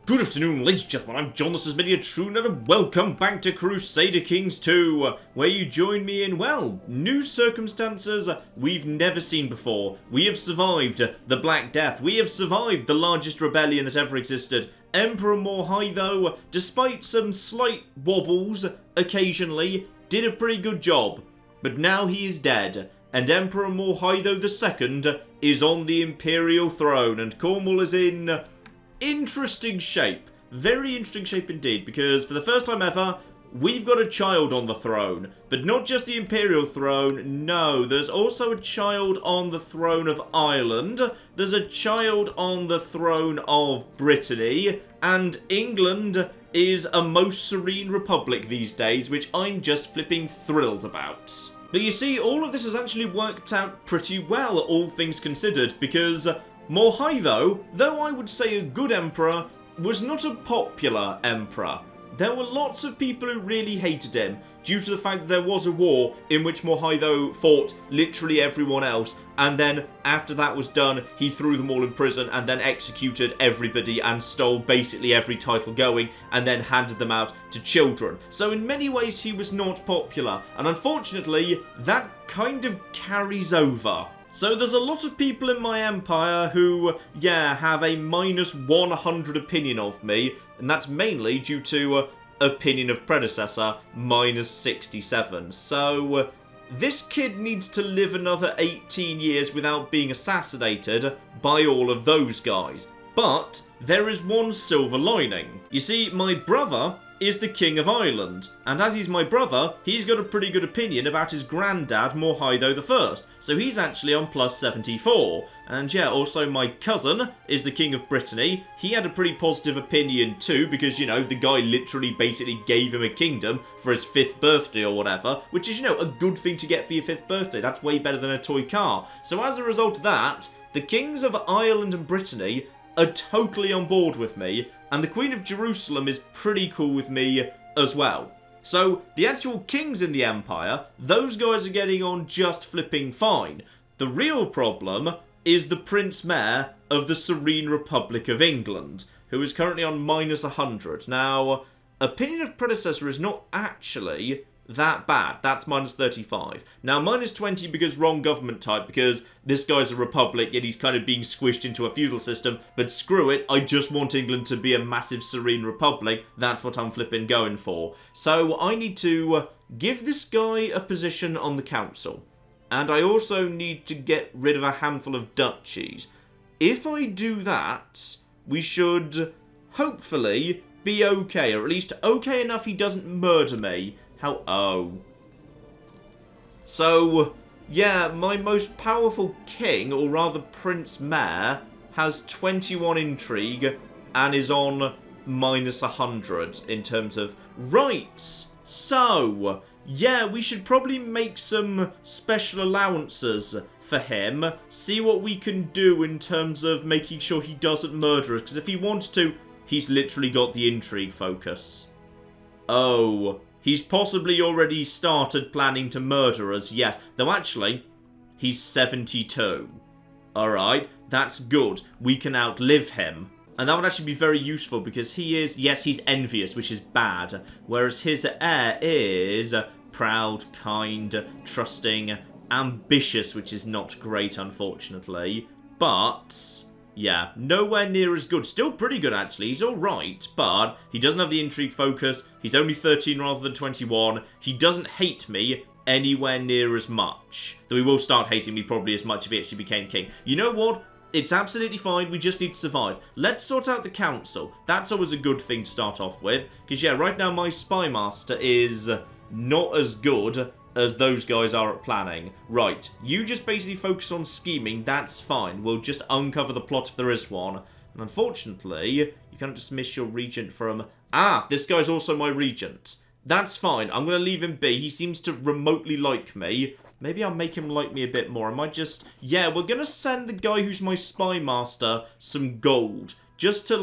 Good afternoon, ladies and gentlemen, I'm John, this is Media Truenet, and welcome back to Crusader Kings 2, where you join me in, well, new circumstances we've never seen before. We have survived the Black Death, we have survived the largest rebellion that ever existed. Emperor Morhai, though, despite some slight wobbles occasionally, did a pretty good job. But now he is dead, and Emperor Morhai II is on the Imperial throne, and Cornwall is in interesting shape. Very interesting shape indeed, because for the first time ever, we've got a child on the throne. But not just the Imperial throne, no. There's also a child on the throne of Ireland. There's a child on the throne of Brittany. And England is a most serene republic these days, which I'm just flipping thrilled about. But you see, all of this has actually worked out pretty well, all things considered, because Morhai, though I would say a good emperor, was not a popular emperor. There were lots of people who really hated him, due to the fact that there was a war in which Morhai, fought literally everyone else, and then after that was done, he threw them all in prison and then executed everybody and stole basically every title going, and then handed them out to children. So in many ways he was not popular, and unfortunately that kind of carries over. So there's a lot of people in my empire who, have a -100 opinion of me, and that's mainly due to opinion of predecessor, -67. So this kid needs to live another 18 years without being assassinated by all of those guys. But there is one silver lining. You see, my brother is the King of Ireland, and as he's my brother, he's got a pretty good opinion about his granddad, Morhai I, so he's actually on +74. And also my cousin is the King of Brittany. He had a pretty positive opinion too, because, the guy literally basically gave him a kingdom for his 5th birthday or whatever, which is, a good thing to get for your 5th birthday. That's way better than a toy car. So as a result of that, the Kings of Ireland and Brittany are totally on board with me, and the Queen of Jerusalem is pretty cool with me as well. So, the actual kings in the empire, those guys are getting on just flipping fine. The real problem is the Prince Mayor of the Serene Republic of England, who is currently on -100. Now, opinion of predecessor is not actually that bad. That's -35. Now, -20 because wrong government type, because this guy's a republic, yet he's kind of being squished into a feudal system, but screw it, I just want England to be a massive serene republic. That's what I'm flipping going for. So, I need to give this guy a position on the council. And I also need to get rid of a handful of duchies. If I do that, we should hopefully be okay, or at least okay enough he doesn't murder me. So, my most powerful king, or rather Prince Mayor, has 21 intrigue and is on -100 in terms of rights. So, we should probably make some special allowances for him. See what we can do in terms of making sure he doesn't murder us, because if he wants to, he's literally got the intrigue focus. He's possibly already started planning to murder us, yes. Though actually, he's 72. Alright, that's good. We can outlive him. And that would actually be very useful because he is, he's envious, which is bad. Whereas his heir is proud, kind, trusting, ambitious, which is not great, unfortunately. But nowhere near as good. Still pretty good, actually. He's alright, but he doesn't have the intrigue focus. He's only 13 rather than 21. He doesn't hate me anywhere near as much. Though he will start hating me probably as much if he actually became king. You know what? It's absolutely fine. We just need to survive. Let's sort out the council. That's always a good thing to start off with. Because, right now my spy master is not as good as those guys are at planning. Right, you just basically focus on scheming, that's fine. We'll just uncover the plot if there is one. And unfortunately, you can't dismiss your regent from... this guy's also my regent. That's fine, I'm going to leave him be. He seems to remotely like me. Maybe I'll make him like me a bit more. I might just... we're going to send the guy who's my spy master some gold. Just to,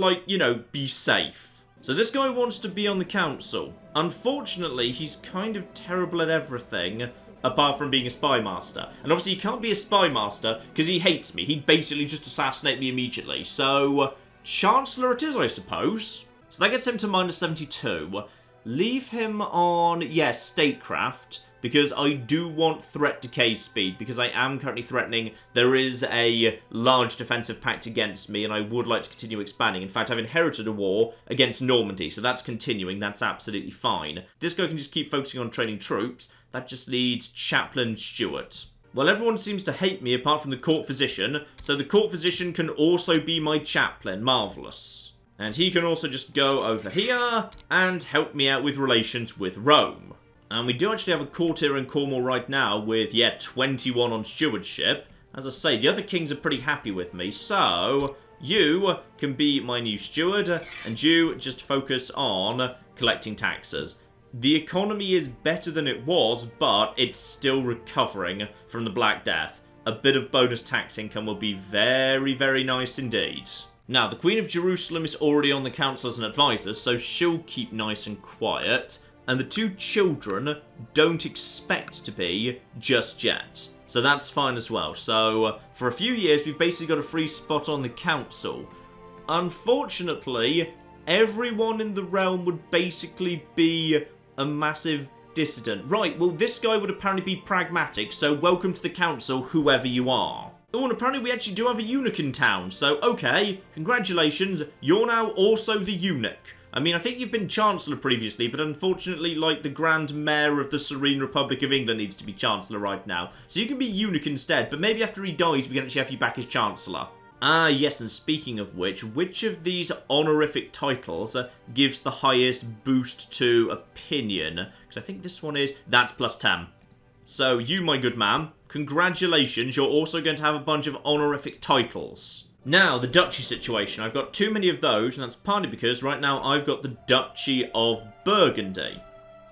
be safe. So this guy wants to be on the council. Unfortunately, he's kind of terrible at everything, apart from being a spy master. And obviously he can't be a spy master, because he hates me. He'd basically just assassinate me immediately. So, Chancellor it is, I suppose. So that gets him to -72. Leave him on, yes, statecraft, because I do want threat decay speed, because I am currently threatening there is a large defensive pact against me, and I would like to continue expanding. In fact, I've inherited a war against Normandy, so that's continuing. That's absolutely fine. This guy can just keep focusing on training troops. That just leads Chaplain Stuart. Well, everyone seems to hate me apart from the court physician, so the court physician can also be my chaplain. Marvellous. And he can also just go over here and help me out with relations with Rome. And we do actually have a court here in Cornwall right now with, yeah, 21 on stewardship. As I say, the other kings are pretty happy with me, so you can be my new steward, and you just focus on collecting taxes. The economy is better than it was, but it's still recovering from the Black Death. A bit of bonus tax income will be very, very nice indeed. Now, the Queen of Jerusalem is already on the council as an advisor, so she'll keep nice and quiet. And the two children don't expect to be just yet. So that's fine as well. So, for a few years, we've basically got a free spot on the council. Unfortunately, everyone in the realm would basically be a massive dissident. Right, well, this guy would apparently be pragmatic, so welcome to the council, whoever you are. Oh, and apparently we actually do have a eunuch in town, so okay, congratulations, you're now also the eunuch. I mean, I think you've been Chancellor previously, but unfortunately, like, the Grand Mayor of the Serene Republic of England needs to be Chancellor right now. So you can be eunuch instead, but maybe after he dies, we can actually have you back as Chancellor. Ah, yes, and speaking of which of these honorific titles gives the highest boost to opinion? Because I think this one is... That's +10. So, you, my good man, congratulations, you're also going to have a bunch of honorific titles. Now, the duchy situation. I've got too many of those, and that's partly because right now I've got the Duchy of Burgundy.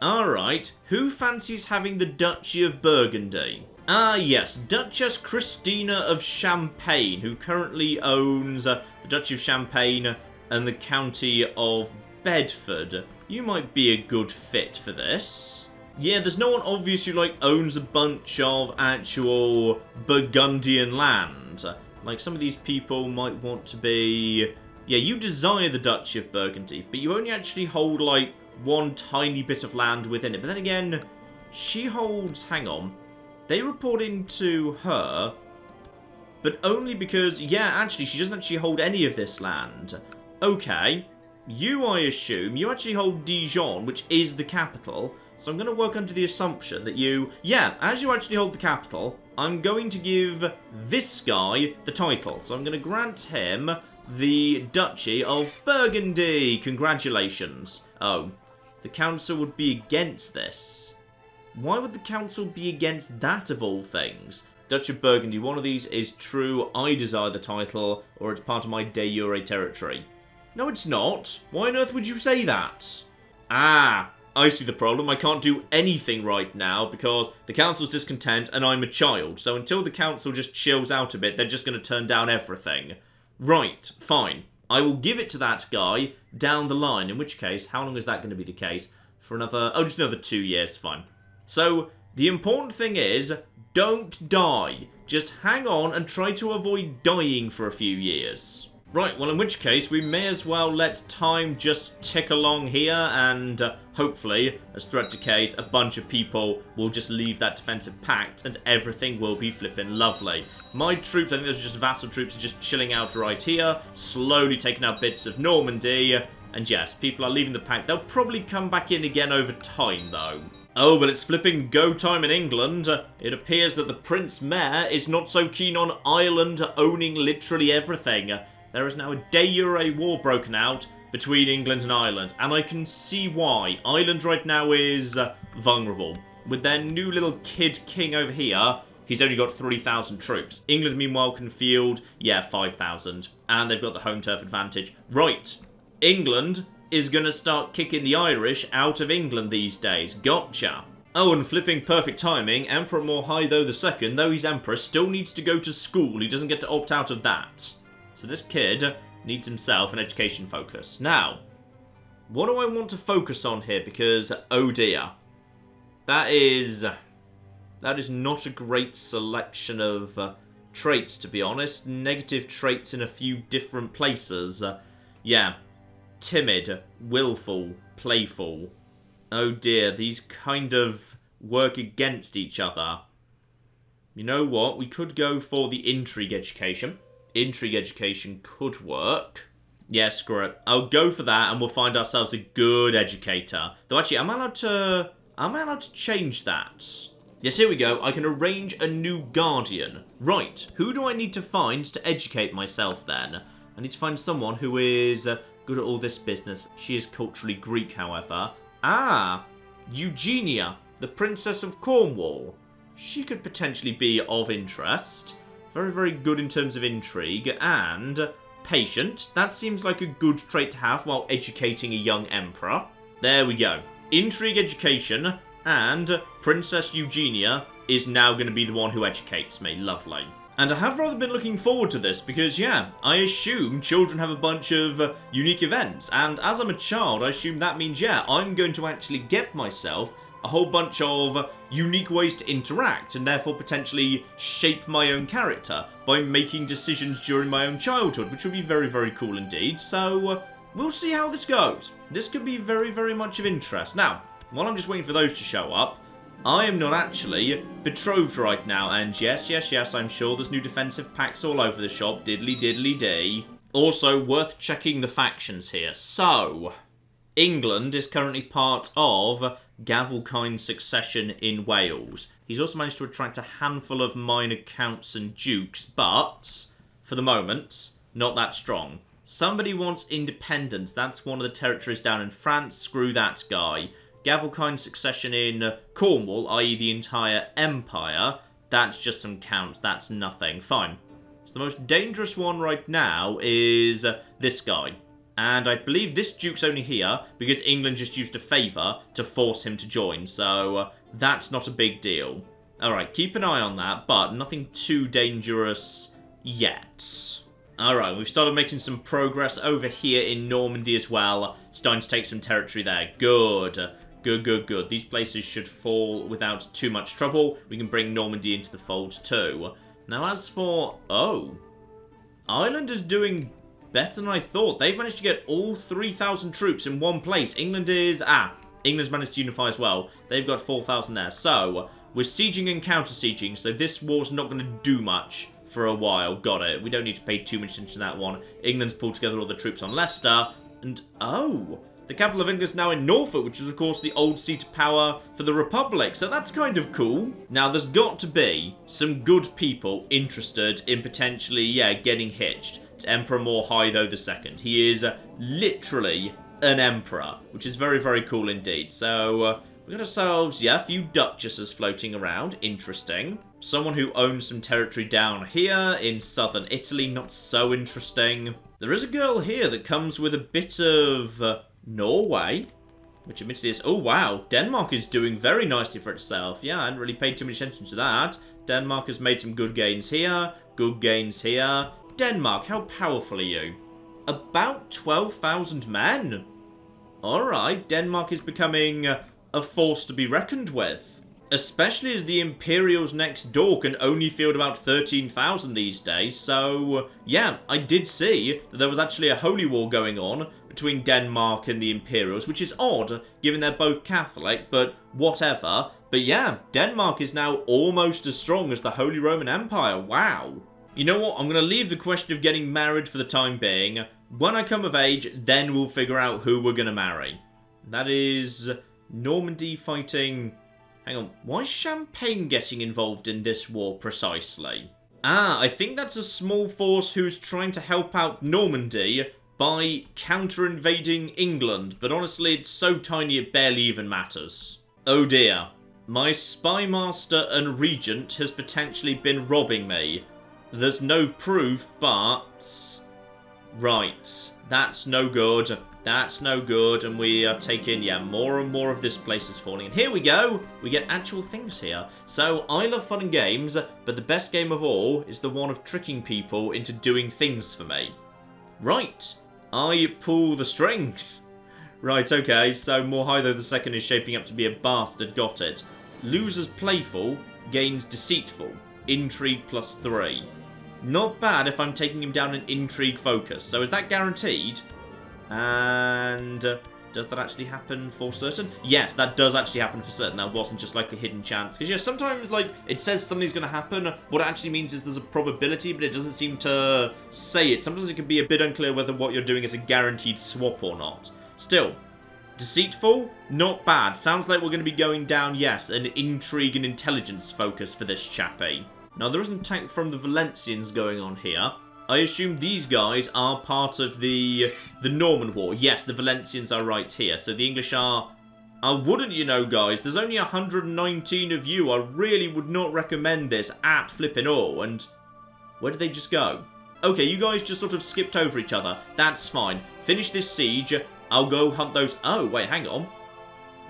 Alright, who fancies having the Duchy of Burgundy? Ah, yes, Duchess Christina of Champagne, who currently owns the Duchy of Champagne and the County of Bedford. You might be a good fit for this. Yeah, there's no one obvious who, like, owns a bunch of actual Burgundian land. Like, some of these people might want to be... Yeah, you desire the Duchy of Burgundy, but you only actually hold, like, one tiny bit of land within it. But then again, she holds... Hang on. They report into her, but only because, yeah, actually, she doesn't actually hold any of this land. Okay, you, I assume, you actually hold Dijon, which is the capital, so I'm going to work under the assumption that you, yeah, as you actually hold the capital, I'm going to give this guy the title. So I'm going to grant him the Duchy of Burgundy. Congratulations. Oh, the council would be against this. Why would the council be against that of all things? Duchy of Burgundy, one of these is true, I desire the title, or it's part of my de jure territory. No, it's not. Why on earth would you say that? Ah, I see the problem. I can't do anything right now because the council's discontent and I'm a child. So until the council just chills out a bit, they're just going to turn down everything. Right, fine. I will give it to that guy down the line, in which case, how long is that going to be the case? For another, oh, just another 2 years, fine. So, the important thing is, don't die. Just hang on and try to avoid dying for a few years. Right, well, in which case, we may as well let time just tick along here, and hopefully, as threat decays, a bunch of people will just leave that defensive pact, and everything will be flipping lovely. My troops, I think those are just vassal troops, are just chilling out right here, slowly taking out bits of Normandy, and yes, people are leaving the pact. They'll probably come back in again over time, though. Oh, but it's flipping go time in England. It appears that the Prince Mayor is not so keen on Ireland owning literally everything. There is now a de jure war broken out between England and Ireland, and I can see why. Ireland right now is vulnerable. With their new little kid king over here, he's only got 3,000 troops. England, meanwhile, can field, yeah, 5,000. And they've got the home turf advantage. Right, England is going to start kicking the Irish out of England these days. Gotcha. Oh, and flipping perfect timing, Emperor Morhaidho II, though he's emperor, still needs to go to school. He doesn't get to opt out of that. So this kid needs himself an education focus. Now, what do I want to focus on here? Because, oh dear, that is not a great selection of traits, to be honest. Negative traits in a few different places. Yeah. Timid, willful, playful. Oh dear, these kind of work against each other. You know what? We could go for the intrigue education. Intrigue education could work. Yeah, screw it. I'll go for that and we'll find ourselves a good educator. Though actually, am I allowed to change that? Yes, here we go. I can arrange a new guardian. Right, who do I need to find to educate myself then? I need to find someone who is good at all this business. She is culturally Greek, however. Ah, Eugenia, the Princess of Cornwall. She could potentially be of interest. Very, very good in terms of intrigue. And patient. That seems like a good trait to have while educating a young emperor. There we go. Intrigue education. And Princess Eugenia is now going to be the one who educates me. Lovely. And I have rather been looking forward to this because, yeah, I assume children have a bunch of unique events. And as I'm a child, I assume that means, yeah, I'm going to actually get myself a whole bunch of unique ways to interact and therefore potentially shape my own character by making decisions during my own childhood, which would be very, very cool indeed. So we'll see how this goes. This could be very, very much of interest. Now, while I'm just waiting for those to show up, I am not actually betrothed right now, and yes, I'm sure there's new defensive packs all over the shop, diddly diddly dee. Also, worth checking the factions here. So, England is currently part of Gavelkine's succession in Wales. He's also managed to attract a handful of minor counts and dukes, but, for the moment, not that strong. Somebody wants independence. That's one of the territories down in France. Screw that guy. Gavelkine's succession in Cornwall, i.e. the entire empire, that's just some counts, that's nothing. Fine. So the most dangerous one right now is this guy. And I believe this duke's only here because England just used a favour to force him to join, so that's not a big deal. Alright, keep an eye on that, but nothing too dangerous yet. Alright, we've started making some progress over here in Normandy as well. Starting to take some territory there. Good. Good. These places should fall without too much trouble. We can bring Normandy into the fold too. Now as for... oh. Ireland is doing better than I thought. They've managed to get all 3,000 troops in one place. England is... England's managed to unify as well. They've got 4,000 there. So, we're sieging and counter-sieging, so this war's not going to do much for a while. Got it. We don't need to pay too much attention to that one. England's pulled together all the troops on Leicester. And, oh... the capital of England is now in Norfolk, which is, of course, the old seat of power for the Republic. So that's kind of cool. Now, there's got to be some good people interested in potentially, yeah, getting hitched to Emperor Morhaidho II. He is literally an emperor, which is very, very cool indeed. So, we got ourselves, yeah, a few duchesses floating around. Interesting. Someone who owns some territory down here in southern Italy. Not so interesting. There is a girl here that comes with a bit of... Norway, which admittedly is... oh, wow. Denmark is doing very nicely for itself. Yeah, I hadn't really paid too much attention to that. Denmark has made some good gains here. Good gains here. Denmark, how powerful are you? About 12,000 men. Alright, Denmark is becoming a force to be reckoned with. Especially as the Imperials next door can only field about 13,000 these days. So, yeah, I did see that there was actually a holy war going on between Denmark and the Imperials, which is odd, given they're both Catholic, but whatever. But yeah, Denmark is now almost as strong as the Holy Roman Empire. Wow. You know what? I'm going to leave the question of getting married for the time being. When I come of age, then we'll figure out who we're going to marry. That is Normandy fighting... hang on, why is Champagne getting involved in this war precisely? I think that's a small force who's trying to help out Normandy by counter-invading England, but honestly, it's so tiny it barely even matters. Oh dear. My spy master and regent has potentially been robbing me. There's no proof, but... right. That's no good. That's no good, and we are taking, yeah, more and more of this place is falling. And here we go! We get actual things here. So, I love fun and games, but the best game of all is the one of tricking people into doing things for me. Right. I pull the strings. Right, okay, so Morhaidho II is shaping up to be a bastard, got it. Losers playful, gains deceitful. Intrigue +3. Not bad if I'm taking him down in intrigue focus. So is that guaranteed? And does that actually happen for certain? Yes, that does actually happen for certain. That wasn't just like a hidden chance. Because yeah, sometimes like it says something's going to happen. What it actually means is there's a probability, but it doesn't seem to say it. Sometimes it can be a bit unclear whether what you're doing is a guaranteed swap or not. Still, deceitful, not bad. Sounds like we're going to be going down, yes, an intrigue and intelligence focus for this chappie. Now, there isn't tank from the Valencians going on here. I assume these guys are part of the Norman War. Yes, the Valencians are right here. So the English are... wouldn't you know, guys, there's only 119 of you. I really would not recommend this at flipping all. And where did they just go? Okay, you guys just sort of skipped over each other. That's fine. Finish this siege. I'll go hunt those... Oh, wait, hang on.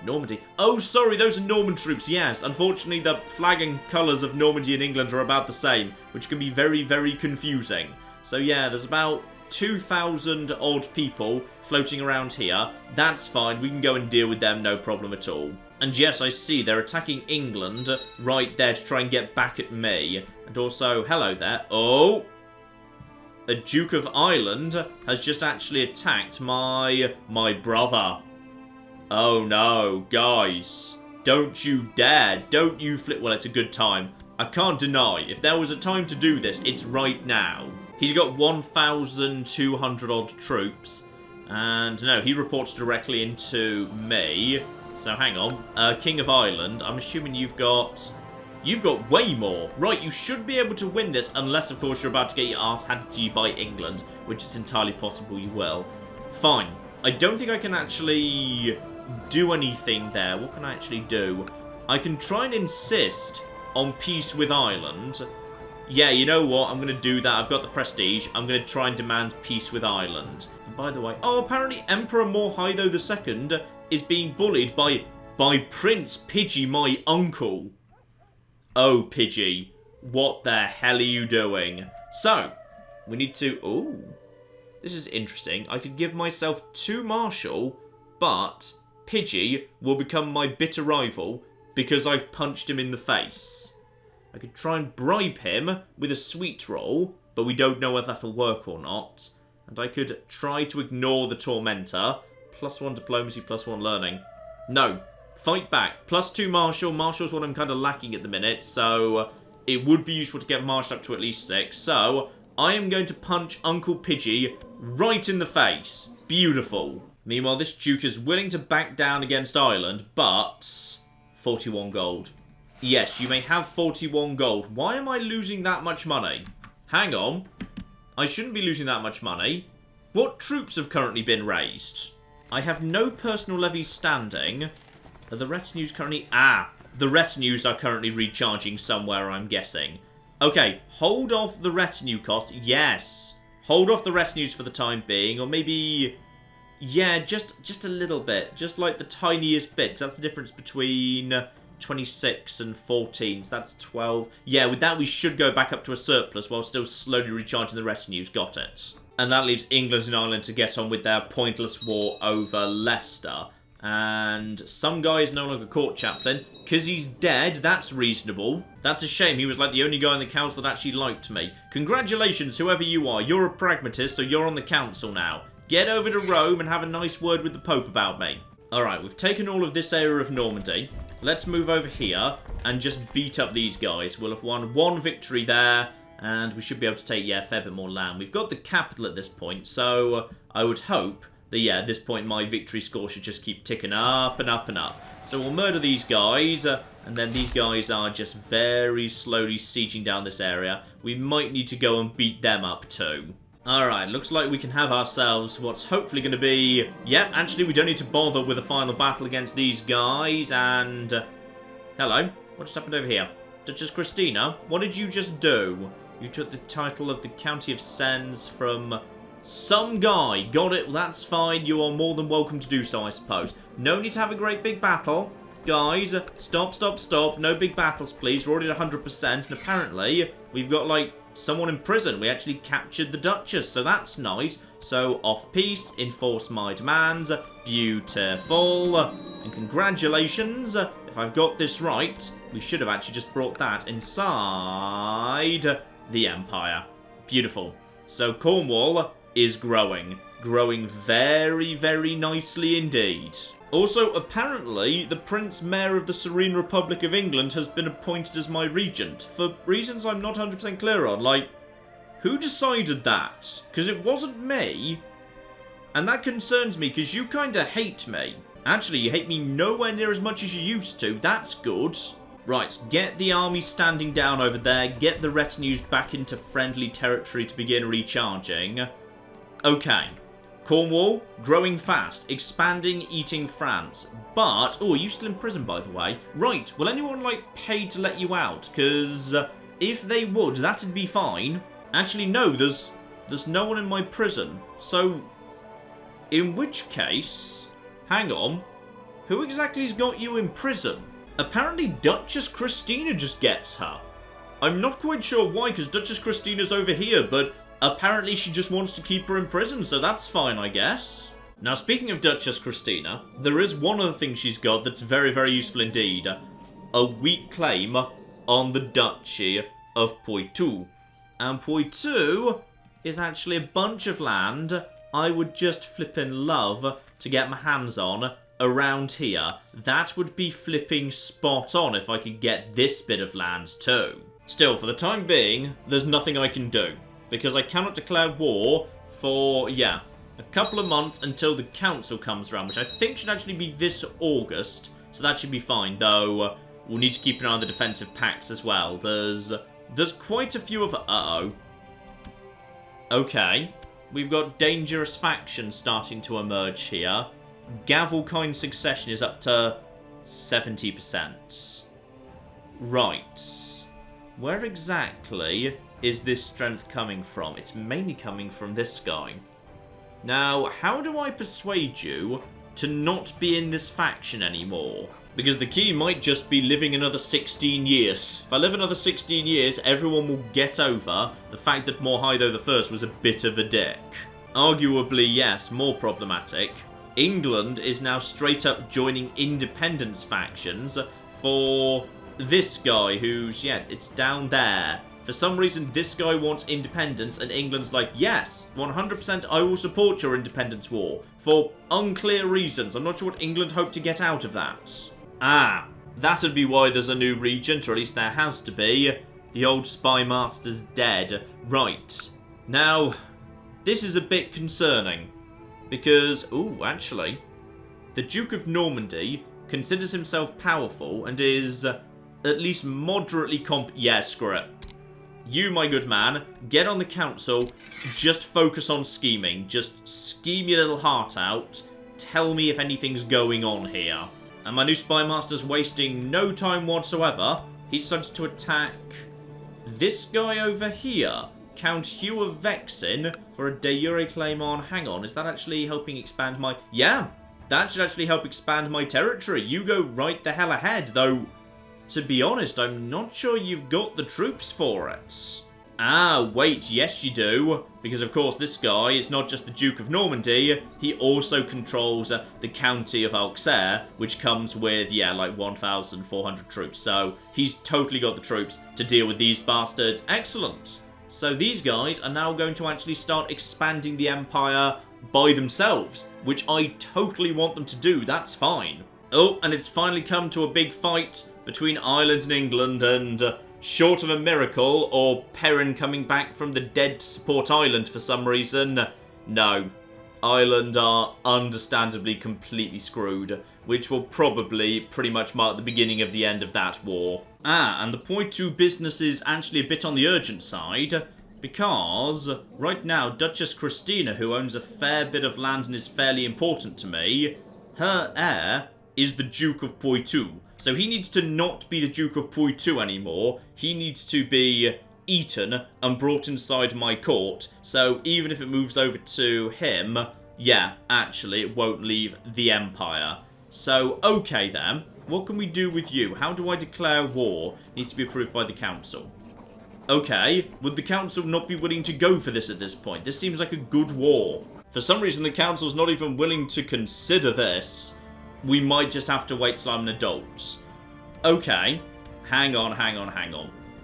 Normandy. Oh, sorry, those are Norman troops, yes. Unfortunately, the flag and colours of Normandy and England are about the same, which can be very, very confusing. So, yeah, there's about 2,000 odd people floating around here. That's fine. We can go and deal with them, no problem at all. And yes, I see, they're attacking England right there to try and get back at me. And also, hello there. Oh! The Duke of Ireland has just actually attacked my brother. Oh no, guys. Don't you dare. Don't you flip. Well, it's a good time. I can't deny, if there was a time to do this, it's right now. He's got 1,200 odd troops. And no, he reports directly into me. So hang on. King of Ireland, I'm assuming you've got way more. Right, you should be able to win this, unless, of course, you're about to get your ass handed to you by England, which is entirely possible you will. Fine. I don't think I can actually do anything there. What can I actually do? I can try and insist on peace with Ireland. Yeah, you know what? I'm going to do that. I've got the prestige. I'm going to try and demand peace with Ireland. And by the way... Oh, apparently Emperor Morhaido II is being bullied by Prince Pidgey, my uncle. Oh, Pidgey. What the hell are you doing? So, we need to... Ooh. This is interesting. I could give myself 2 Marshal, but Pidgey will become my bitter rival because I've punched him in the face. I could try and bribe him with a sweet roll, but we don't know whether that'll work or not. And I could try to ignore the Tormentor. +1 diplomacy, +1 learning. No. Fight back. +2 Marshal. Marshal's what I'm kind of lacking at the minute, so it would be useful to get Marshal up to at least 6. So I am going to punch Uncle Pidgey right in the face. Beautiful. Meanwhile, this Duke is willing to back down against Ireland, but 41 gold. Yes, you may have 41 gold. Why am I losing that much money? Hang on. I shouldn't be losing that much money. What troops have currently been raised? I have no personal levies standing. Are the retinues currently... the retinues are currently recharging somewhere, I'm guessing. Okay, hold off the retinue cost. Yes. Hold off the retinues for the time being, or maybe... Yeah, just a little bit. Just like the tiniest bit, 'cause that's the difference between 26 and 14, so that's 12. Yeah, with that we should go back up to a surplus while still slowly recharging the retinues. Got it. And that leaves England and Ireland to get on with their pointless war over Leicester. And some guy is no longer court chaplain, because he's dead. That's reasonable. That's a shame. He was like the only guy in the council that actually liked me. Congratulations, whoever you are. You're a pragmatist, so you're on the council now. Get over to Rome and have a nice word with the Pope about me. Alright, we've taken all of this area of Normandy. Let's move over here and just beat up these guys. We'll have won 1 victory there, and we should be able to take, yeah, a fair bit more land. We've got the capital at this point, so I would hope that, yeah, at this point my victory score should just keep ticking up and up and up. So we'll murder these guys, and then these guys are just very slowly sieging down this area. We might need to go and beat them up too. Alright, looks like we can have ourselves what's hopefully going to be... Yep, actually we don't need to bother with a final battle against these guys, and... Hello, what just happened over here? Duchess Christina, what did you just do? You took the title of the County of Sens from some guy. Got it, well, that's fine, you are more than welcome to do so, I suppose. No need to have a great big battle. Guys, stop, no big battles please, we're already at 100%, and apparently we've got like... someone in prison. We actually captured the Duchess, so that's nice. So, off peace, enforce my demands. Beautiful. And congratulations. If I've got this right, we should have actually just brought that inside the Empire. Beautiful. So Cornwall is growing. Growing very, very nicely indeed. Also, apparently, the Prince Mayor of the Serene Republic of England has been appointed as my regent, for reasons I'm not 100% clear on. Like, who decided that? Because it wasn't me. And that concerns me, because you kinda hate me. Actually, you hate me nowhere near as much as you used to. That's good. Right, get the army standing down over there. Get the retinues back into friendly territory to begin recharging. Okay. Cornwall, growing fast. Expanding, eating France. But, oh, are you still in prison, by the way? Right, will anyone, like, pay to let you out? Because if they would, that'd be fine. Actually, no, there's no one in my prison. So, in which case, hang on, who exactly's got you in prison? Apparently Duchess Christina just gets her. I'm not quite sure why, because Duchess Christina's over here, but apparently she just wants to keep her in prison, so that's fine, I guess. Now, speaking of Duchess Christina, there is one other thing she's got that's very, very useful indeed. A weak claim on the Duchy of Poitou. And Poitou is actually a bunch of land I would just flippin' love to get my hands on around here. That would be flipping spot on if I could get this bit of land too. Still, for the time being, there's nothing I can do, because I cannot declare war for, yeah, a couple of months until the council comes around, which I think should actually be this August, so that should be fine, though we'll need to keep an eye on the defensive pacts as well. There's quite a few of... Uh-oh. Okay. We've got dangerous factions starting to emerge here. Gavelkind succession is up to 70%. Right. Where exactly is this strength coming from? It's mainly coming from this guy. Now, how do I persuade you to not be in this faction anymore? Because the key might just be living another 16 years. If I live another 16 years, everyone will get over the fact that Morhaido I was a bit of a dick. Arguably, yes, more problematic. England is now straight up joining independence factions for this guy who's, yeah, it's down there. For some reason, this guy wants independence, and England's like, yes, 100% I will support your independence war. For unclear reasons. I'm not sure what England hoped to get out of that. Ah, that'd be why there's a new regent, or at least there has to be. The old spy master's dead. Right. Now, this is a bit concerning. Because, ooh, actually, the Duke of Normandy considers himself powerful and is at least moderately yeah, screw it. You, my good man, get on the council, just focus on scheming. Just scheme your little heart out. Tell me if anything's going on here. And my new spy master's wasting no time whatsoever. He decided to attack this guy over here. Count Hugh of Vexin for a de jure claim on... Hang on, is that actually helping expand my... Yeah, that should actually help expand my territory. You go right the hell ahead, though... To be honest, I'm not sure you've got the troops for it. Ah, wait, yes you do. Because, of course, this guy is not just the Duke of Normandy, he also controls the County of Auxerre, which comes with, yeah, like 1,400 troops. So, he's totally got the troops to deal with these bastards. Excellent. So, these guys are now going to actually start expanding the Empire by themselves, which I totally want them to do. That's fine. Oh, and it's finally come to a big fight between Ireland and England, and short of a miracle, or Perrin coming back from the dead to support Ireland for some reason, no. Ireland are understandably completely screwed, which will probably pretty much mark the beginning of the end of that war. Ah, and the Poitou business is actually a bit on the urgent side, because right now Duchess Christina, who owns a fair bit of land and is fairly important to me, her heir is the Duke of Poitou. So he needs to not be the Duke of Poitou anymore. He needs to be eaten and brought inside my court. So even if it moves over to him, yeah, actually, it won't leave the Empire. So, okay then. What can we do with you? How do I declare war? Needs to be approved by the council. Okay, would the council not be willing to go for this at this point? This seems like a good war. For some reason, the council's not even willing to consider this. We might just have to wait till I'm an adult. Okay. Hang on.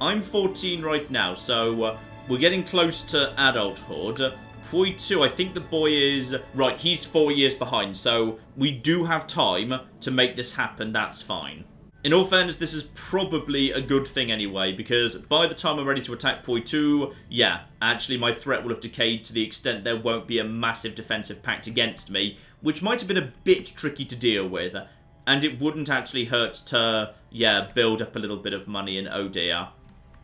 I'm 14 right now, so we're getting close to adulthood. Poitou, I think the boy is... Right, he's 4 years behind, so we do have time to make this happen, that's fine. In all fairness, this is probably a good thing anyway, because by the time I'm ready to attack Poitou, yeah, actually my threat will have decayed to the extent there won't be a massive defensive pact against me, which might have been a bit tricky to deal with, and it wouldn't actually hurt to, yeah, build up a little bit of money in Odia.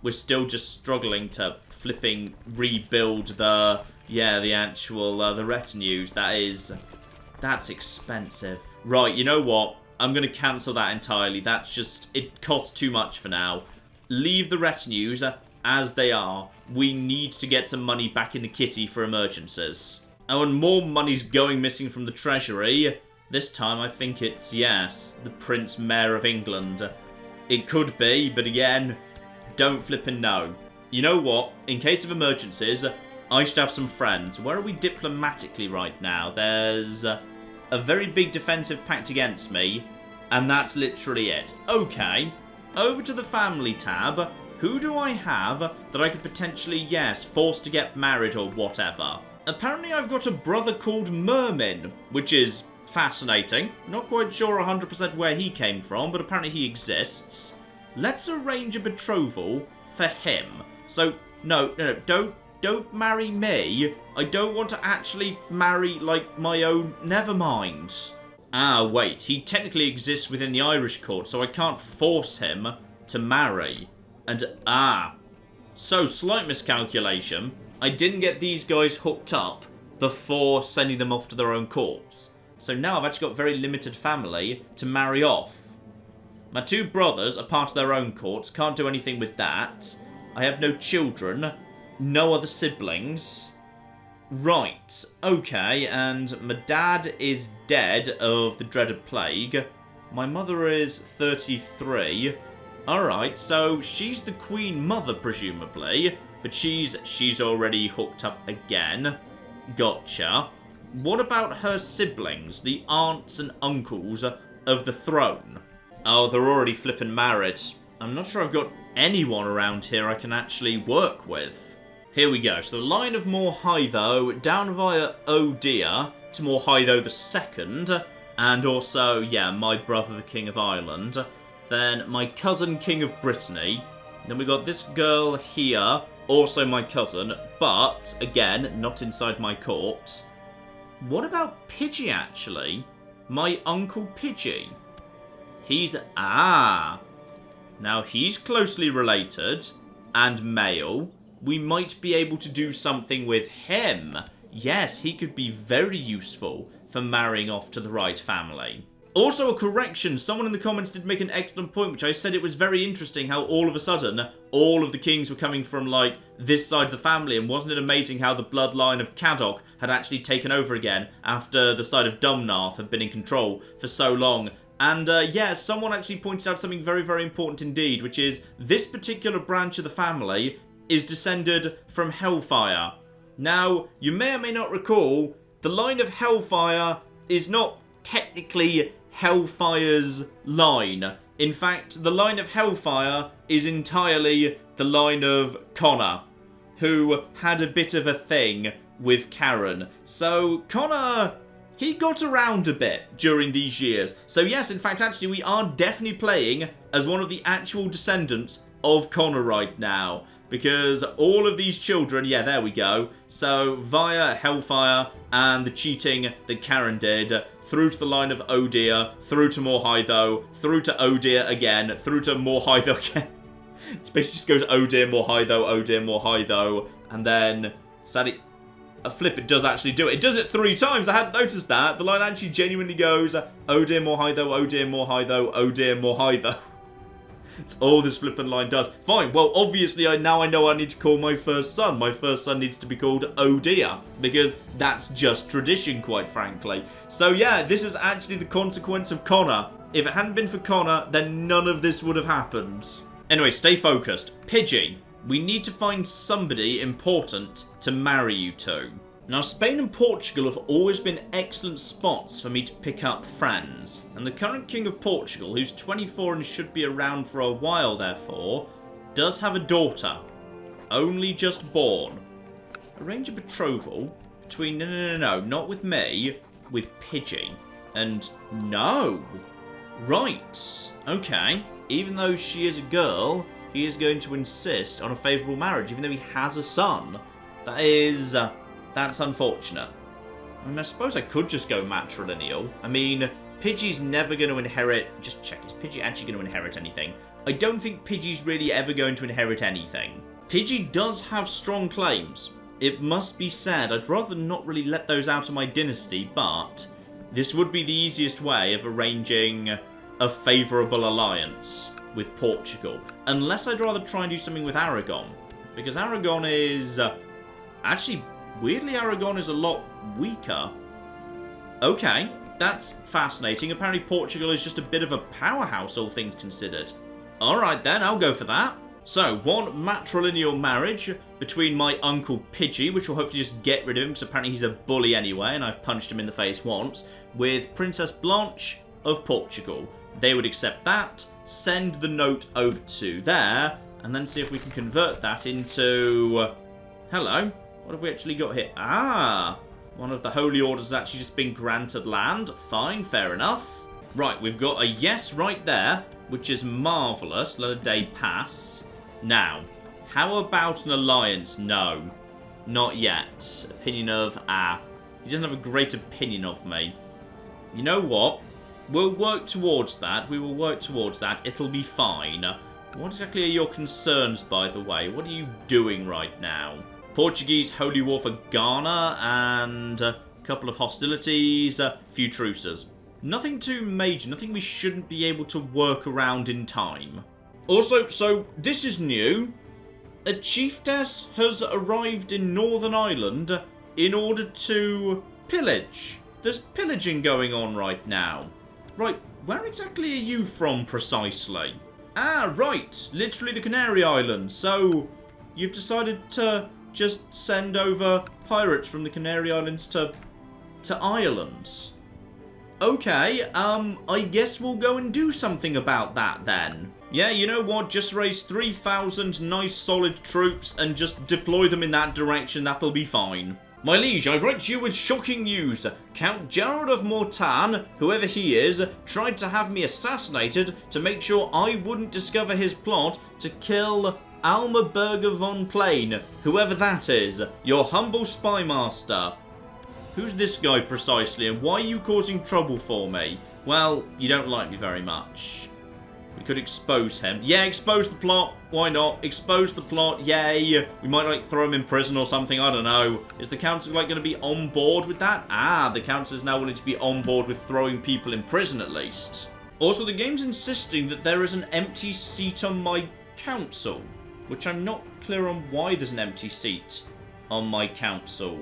We're still just struggling to flipping rebuild the, yeah, the actual, the retinues. That's expensive. Right, you know what? I'm going to cancel that entirely. That's just, it costs too much for now. Leave the retinues as they are. We need to get some money back in the kitty for emergencies. Oh, and more money's going missing from the treasury. This time I think it's, yes, the Prince Mayor of England. It could be, but again, don't flippin' know. You know what? In case of emergencies, I should have some friends. Where are we diplomatically right now? There's a very big defensive pact against me, and that's literally it. Okay, over to the family tab. Who do I have that I could potentially, yes, force to get married or whatever? Apparently I've got a brother called Mermin, which is fascinating. Not quite sure 100% where he came from, but apparently he exists. Let's arrange a betrothal for him. So, no, don't marry me. I don't want to actually marry, like, my own... Never mind. Ah, wait. He technically exists within the Irish court, so I can't force him to marry. And, so, slight miscalculation. I didn't get these guys hooked up before sending them off to their own courts. So now I've actually got very limited family to marry off. My two brothers are part of their own courts. Can't do anything with that. I have no children. No other siblings. Right, okay, and my dad is dead of the dreaded plague. My mother is 33. Alright, so she's the Queen Mother, presumably. But she's already hooked up again. Gotcha. What about her siblings, the aunts and uncles of the throne? Oh, they're already flippin' married. I'm not sure I've got anyone around here I can actually work with. Here we go. So the line of Morhaitho down via Odia to Morhaitho II. And also, yeah, my brother, the King of Ireland. Then my cousin, King of Brittany. Then we got this girl here, also my cousin, but, again, not inside my court. What about Pidgey, actually? My Uncle Pidgey. He's... Now he's closely related, and male. We might be able to do something with him. Yes, he could be very useful for marrying off to the right family. Also, a correction. Someone in the comments did make an excellent point, which I said it was very interesting how all of a sudden, all of the kings were coming from, like, this side of the family. And wasn't it amazing how the bloodline of Caddoc had actually taken over again after the side of Dumnarth had been in control for so long? And, yeah, someone actually pointed out something very, very important indeed, which is this particular branch of the family is descended from Hellfire. Now, you may or may not recall, the line of Hellfire is not technically Hellfire's line. In fact, the line of Hellfire is entirely the line of Connor, who had a bit of a thing with Karen. So, Connor, he got around a bit during these years. So yes, in fact, actually, we are definitely playing as one of the actual descendants of Connor right now. Because all of these children, yeah, there we go. So, via Hellfire and the cheating that Karen did, through to the line of Odia, through to Morhaitho, through to Odia again, through to Morhaitho again. It basically just goes Odir, Morhaitho, and then, sadly, a flip, it does actually do it. It does it 3 times, I hadn't noticed that. The line actually genuinely goes Odir, Morhaitho. It's all this flippin' line does. Fine, well, obviously, now I know I need to call my first son. My first son needs to be called Odia, because that's just tradition, quite frankly. So, yeah, this is actually the consequence of Connor. If it hadn't been for Connor, then none of this would have happened. Anyway, stay focused. Pidgey, we need to find somebody important to marry you to. Now, Spain and Portugal have always been excellent spots for me to pick up friends, and the current King of Portugal, who's 24 and should be around for a while therefore, does have a daughter. Only just born. Arrange a betrothal between... No, not with me. With Pidgey. And no. Right. Okay. Even though she is a girl, he is going to insist on a favourable marriage, even though he has a son. That is... that's unfortunate. I mean, I suppose I could just go matrilineal. I mean, Pidgey's never going to inherit... Just check, is Pidgey actually going to inherit anything? I don't think Pidgey's really ever going to inherit anything. Pidgey does have strong claims. It must be said, I'd rather not really let those out of my dynasty, but this would be the easiest way of arranging a favourable alliance with Portugal. Unless I'd rather try and do something with Aragon. Because Aragon is... actually, weirdly, Aragon is a lot weaker. Okay, that's fascinating. Apparently Portugal is just a bit of a powerhouse, all things considered. Alright then, I'll go for that. So, one matrilineal marriage between my uncle Pidgey, which will hopefully just get rid of him, because apparently he's a bully anyway, and I've punched him in the face once, with Princess Blanche of Portugal. They would accept that, send the note over to there, and then see if we can convert that into... hello, what have we actually got here? Ah, one of the holy orders has actually just been granted land. Fine, fair enough. Right, we've got a yes right there, which is marvellous. Let a day pass. Now, how about an alliance? No, not yet. Opinion of, he doesn't have a great opinion of me. You know what? We'll work towards that. We will work towards that. It'll be fine. What exactly are your concerns, by the way? What are you doing right now? Portuguese Holy War for Ghana and a couple of hostilities, a few truces. Nothing too major, nothing we shouldn't be able to work around in time. Also, so this is new. A chiefess has arrived in Northern Ireland in order to pillage. There's pillaging going on right now. Right, where exactly are you from precisely? Ah, right, literally the Canary Islands. So, you've decided to just send over pirates from the Canary Islands to Ireland. Okay, I guess we'll go and do something about that then. Yeah, you know what, just raise 3,000 nice solid troops and just deploy them in that direction, that'll be fine. My liege, I write to you with shocking news. Count Gerald of Mortain, whoever he is, tried to have me assassinated to make sure I wouldn't discover his plot to kill Almaberger von Plain, whoever that is, your humble spy master. Who's this guy precisely, and why are you causing trouble for me? Well, you don't like me very much. We could expose him. Yeah, expose the plot. Why not? Expose the plot. Yay. We might, like, throw him in prison or something. I don't know. Is the council, like, going to be on board with that? Ah, the council is now willing to be on board with throwing people in prison, at least. Also, the game's insisting that there is an empty seat on my council, which I'm not clear on why there's an empty seat on my council,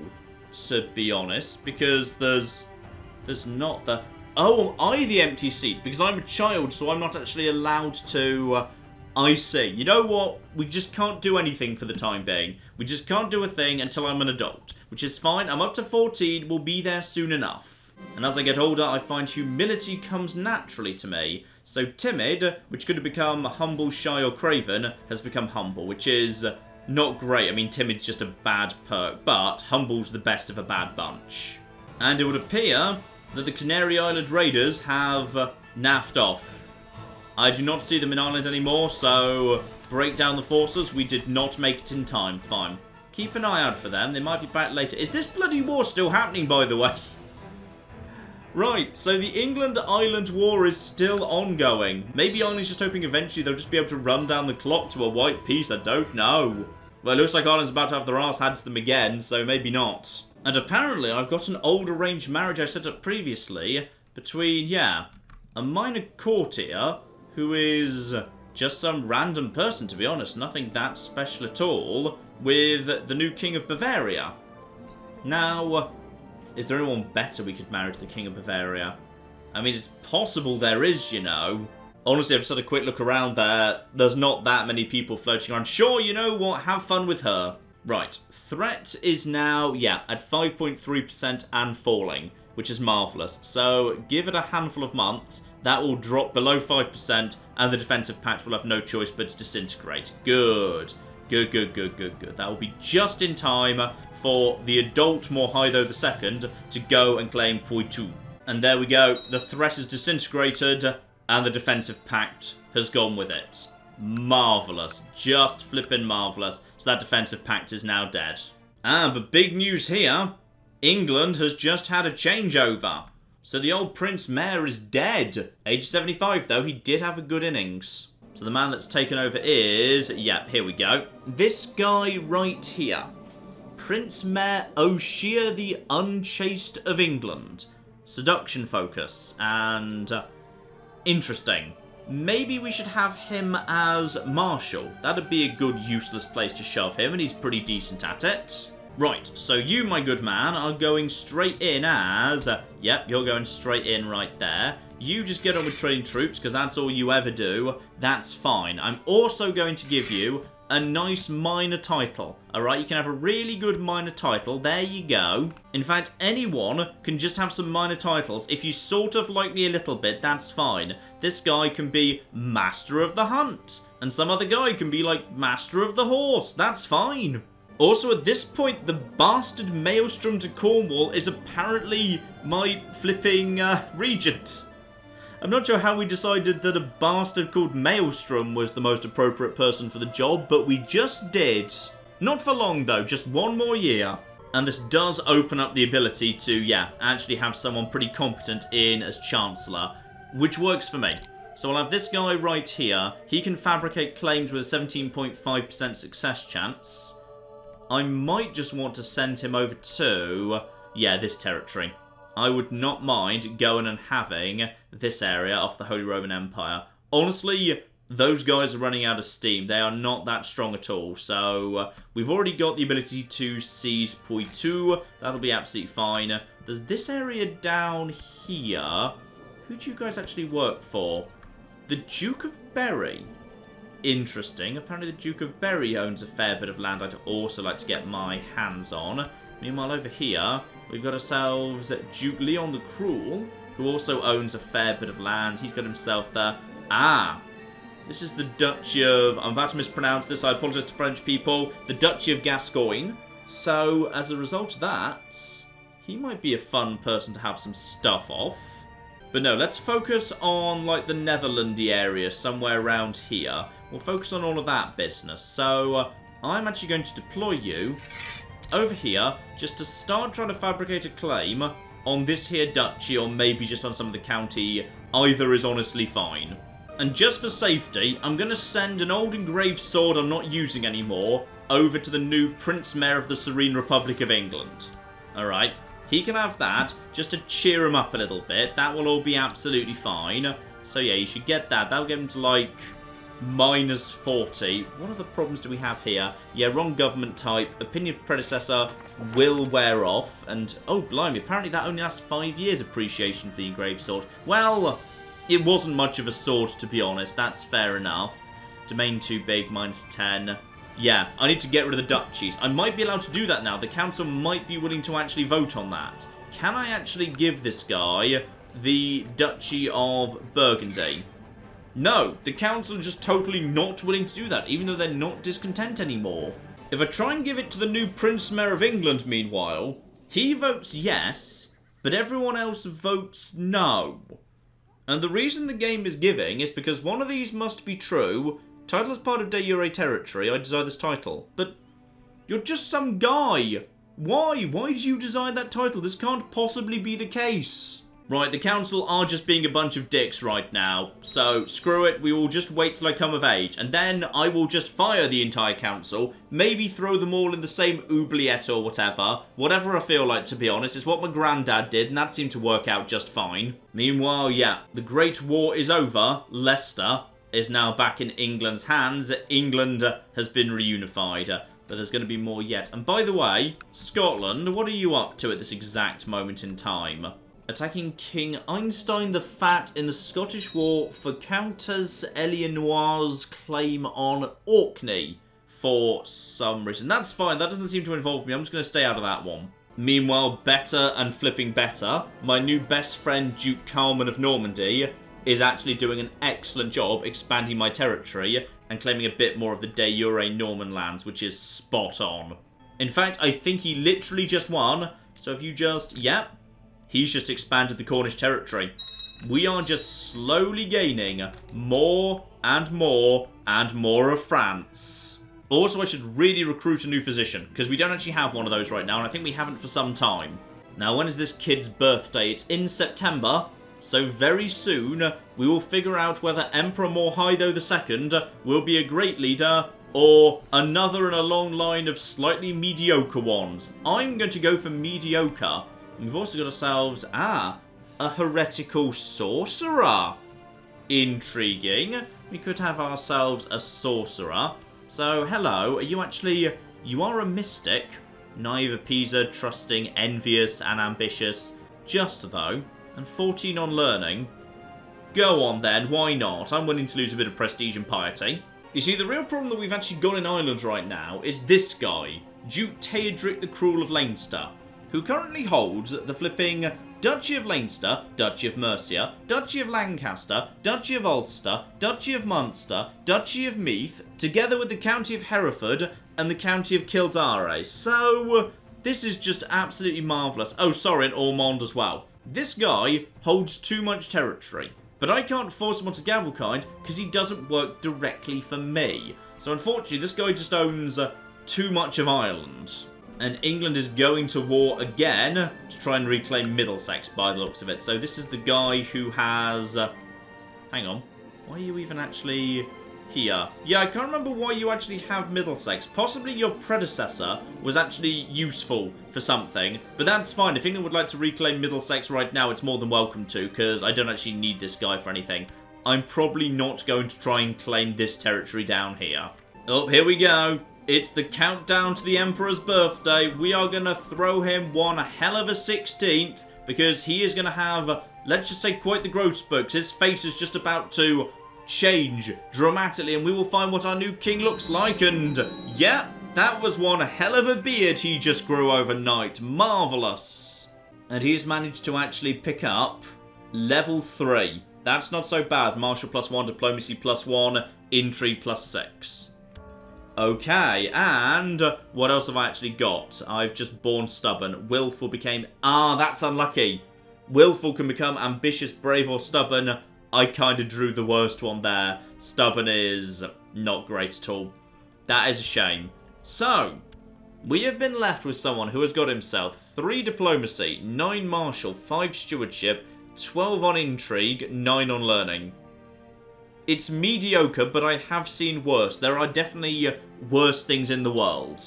to be honest, because there's not the... Oh, am I the empty seat? Because I'm a child, so I'm not actually allowed to... I see. You know what? We just can't do anything for the time being. We just can't do a thing until I'm an adult, which is fine. I'm up to 14. We'll be there soon enough. And as I get older, I find humility comes naturally to me. So timid, which could have become humble, shy, or craven, has become humble, which is not great. I mean, timid's just a bad perk, but humble's the best of a bad bunch. And it would appear that the Canary Island Raiders have naffed off. I do not see them in Ireland anymore, so break down the forces. We did not make it in time. Fine. Keep an eye out for them. They might be back later. Is this bloody war still happening, by the way? Right, so the England-Ireland war is still ongoing. Maybe Ireland's just hoping eventually they'll just be able to run down the clock to a white peace. I don't know. Well, it looks like Ireland's about to have their arse handed to them again, so maybe not. And apparently I've got an old arranged marriage I set up previously between, yeah, a minor courtier who is just some random person, to be honest. Nothing that special at all, with the new king of Bavaria. Now, is there anyone better we could marry to the king of Bavaria? I mean, it's possible there is, you know. Honestly, I've just had a quick look around there. There's not that many people floating around. Sure, you know what? Have fun with her. Right. Threat is now, yeah, at 5.3% and falling, which is marvellous. So, give it a handful of months. That will drop below 5%, and the defensive pact will have no choice but to disintegrate. Good. Good, good, good, good, good. That will be just in time for the adult Morhaidho II to go and claim Poitou. And there we go. The threat is disintegrated, and the defensive pact has gone with it. Marvellous. Just flipping marvellous. So that defensive pact is now dead. But big news here. England has just had a changeover. So the old Prince Mayor is dead. Age 75, though. He did have a good innings. So the man that's taken over is... Yep, here we go. This guy right here. Prince Mayor O'Shea the Unchaste of England. Seduction focus. And... interesting. Maybe we should have him as Marshal. That'd be a good useless place to shove him, and he's pretty decent at it. Right, so you, my good man, are going straight in as... yep, you're going straight in right there. You just get on with training troops, because that's all you ever do. That's fine. I'm also going to give you a nice minor title. Alright, you can have a really good minor title. There you go. In fact, anyone can just have some minor titles. If you sort of like me a little bit, that's fine. This guy can be Master of the Hunt. And some other guy can be like Master of the Horse. That's fine. Also, at this point, the bastard Maelstrom to Cornwall is apparently my flipping regent. I'm not sure how we decided that a bastard called Maelstrom was the most appropriate person for the job, but we just did. Not for long, though, just one more year. And this does open up the ability to, yeah, actually have someone pretty competent in as Chancellor, which works for me. So I'll have this guy right here. He can fabricate claims with a 17.5% success chance. I might just want to send him over to, yeah, this territory. I would not mind going and having this area off the Holy Roman Empire. Honestly, those guys are running out of steam. They are not that strong at all. So we've already got the ability to seize Poitou. That'll be absolutely fine. There's this area down here. Who do you guys actually work for? The Duke of Berry. Interesting. Apparently the Duke of Berry owns a fair bit of land I'd also like to get my hands on. Meanwhile, over here, we've got ourselves Duke Leon the Cruel, who also owns a fair bit of land. He's got himself there. This is the Duchy of... I'm about to mispronounce this. I apologise to French people. The Duchy of Gascoigne. So, as a result of that, he might be a fun person to have some stuff off. But no, let's focus on, like, the Netherlandy area, somewhere around here. We'll focus on all of that business. So, I'm actually going to deploy you over here, just to start trying to fabricate a claim on this here duchy, or maybe just on some of the county. Either is honestly fine. And just for safety, I'm going to send an old engraved sword I'm not using anymore over to the new Prince Mayor of the Serene Republic of England. Alright, he can have that, just to cheer him up a little bit. That will all be absolutely fine. So yeah, you should get that. That'll get him to, like, -40. What other problems do we have here? Yeah, wrong government type. Opinion of predecessor will wear off. And, oh, blimey, apparently that only lasts 5 years appreciation for the engraved sword. Well, it wasn't much of a sword, to be honest. That's fair enough. Domain too big, -10. Yeah, I need to get rid of the duchies. I might be allowed to do that now. The council might be willing to actually vote on that. Can I actually give this guy the Duchy of Burgundy? No, the council are just totally not willing to do that, even though they're not discontent anymore. If I try and give it to the new Prince Mayor of England, meanwhile, he votes yes, but everyone else votes no. And the reason the game is giving is because one of these must be true. Title is part of de jure territory. I desire this title. But you're just some guy. Why? Why did you desire that title? This can't possibly be the case. Right, the council are just being a bunch of dicks right now. So, screw it. We will just wait till I come of age. And then I will just fire the entire council. Maybe throw them all in the same oubliette or whatever. Whatever I feel like, to be honest. It's what my granddad did, and that seemed to work out just fine. Meanwhile, yeah, the Great War is over. Leicester is now back in England's hands. England has been reunified. But there's going to be more yet. And by the way, Scotland, what are you up to at this exact moment in time? Attacking King Einstein the Fat in the Scottish War for Countess Eleanor's claim on Orkney for some reason. That's fine, that doesn't seem to involve me. I'm just going to stay out of that one. Meanwhile, better and flipping better, my new best friend Duke Carlman of Normandy is actually doing an excellent job expanding my territory and claiming a bit more of the de jure Norman lands, which is spot on. In fact, I think he literally just won, so if you just, yep, he's just expanded the Cornish territory. We are just slowly gaining more and more and more of France. Also, I should really recruit a new physician, because we don't actually have one of those right now, and I think we haven't for some time. Now, when is this kid's birthday? It's in September, so very soon we will figure out whether Emperor Morhido II will be a great leader or another in a long line of slightly mediocre ones. I'm going to go for mediocre. We've also got ourselves, a heretical sorcerer. Intriguing. We could have ourselves a sorcerer. So, hello, you are a mystic. Naive, appeaser, trusting, envious, and ambitious. Just, though. And 14 on learning. Go on, then. Why not? I'm willing to lose a bit of prestige and piety. You see, the real problem that we've actually got in Ireland right now is this guy, Duke Teodric the Cruel of Leinster, who currently holds the flipping Duchy of Leinster, Duchy of Mercia, Duchy of Lancaster, Duchy of Ulster, Duchy of Munster, Duchy of Meath, together with the County of Hereford and the County of Kildare. So, this is just absolutely marvellous. Oh, sorry, and Ormond as well. This guy holds too much territory. But I can't force him onto Gavelkind because he doesn't work directly for me. So unfortunately, this guy just owns too much of Ireland. And England is going to war again to try and reclaim Middlesex by the looks of it. So this is the guy who has... hang on. Why are you even actually here? Yeah, I can't remember why you actually have Middlesex. Possibly your predecessor was actually useful for something, but that's fine. If England would like to reclaim Middlesex right now, it's more than welcome to, because I don't actually need this guy for anything. I'm probably not going to try and claim this territory down here. Oh, here we go. It's the countdown to the Emperor's birthday. We are going to throw him one hell of a 16th, because he is going to have, let's just say, quite the growth spokes. His face is just about to change dramatically, and we will find what our new king looks like. And yeah, that was one hell of a beard he just grew overnight. Marvellous. And he's managed to actually pick up level 3. That's not so bad. Martial +1, diplomacy +1, intrigue +6. Okay, and what else have I actually got? I've just born stubborn. Willful became... that's unlucky. Willful can become ambitious, brave, or stubborn. I kind of drew the worst one there. Stubborn is not great at all. That is a shame. So, we have been left with someone who has got himself 3 diplomacy, 9 martial, 5 stewardship, 12 on intrigue, 9 on learning. It's mediocre, but I have seen worse. There are definitely worse things in the world.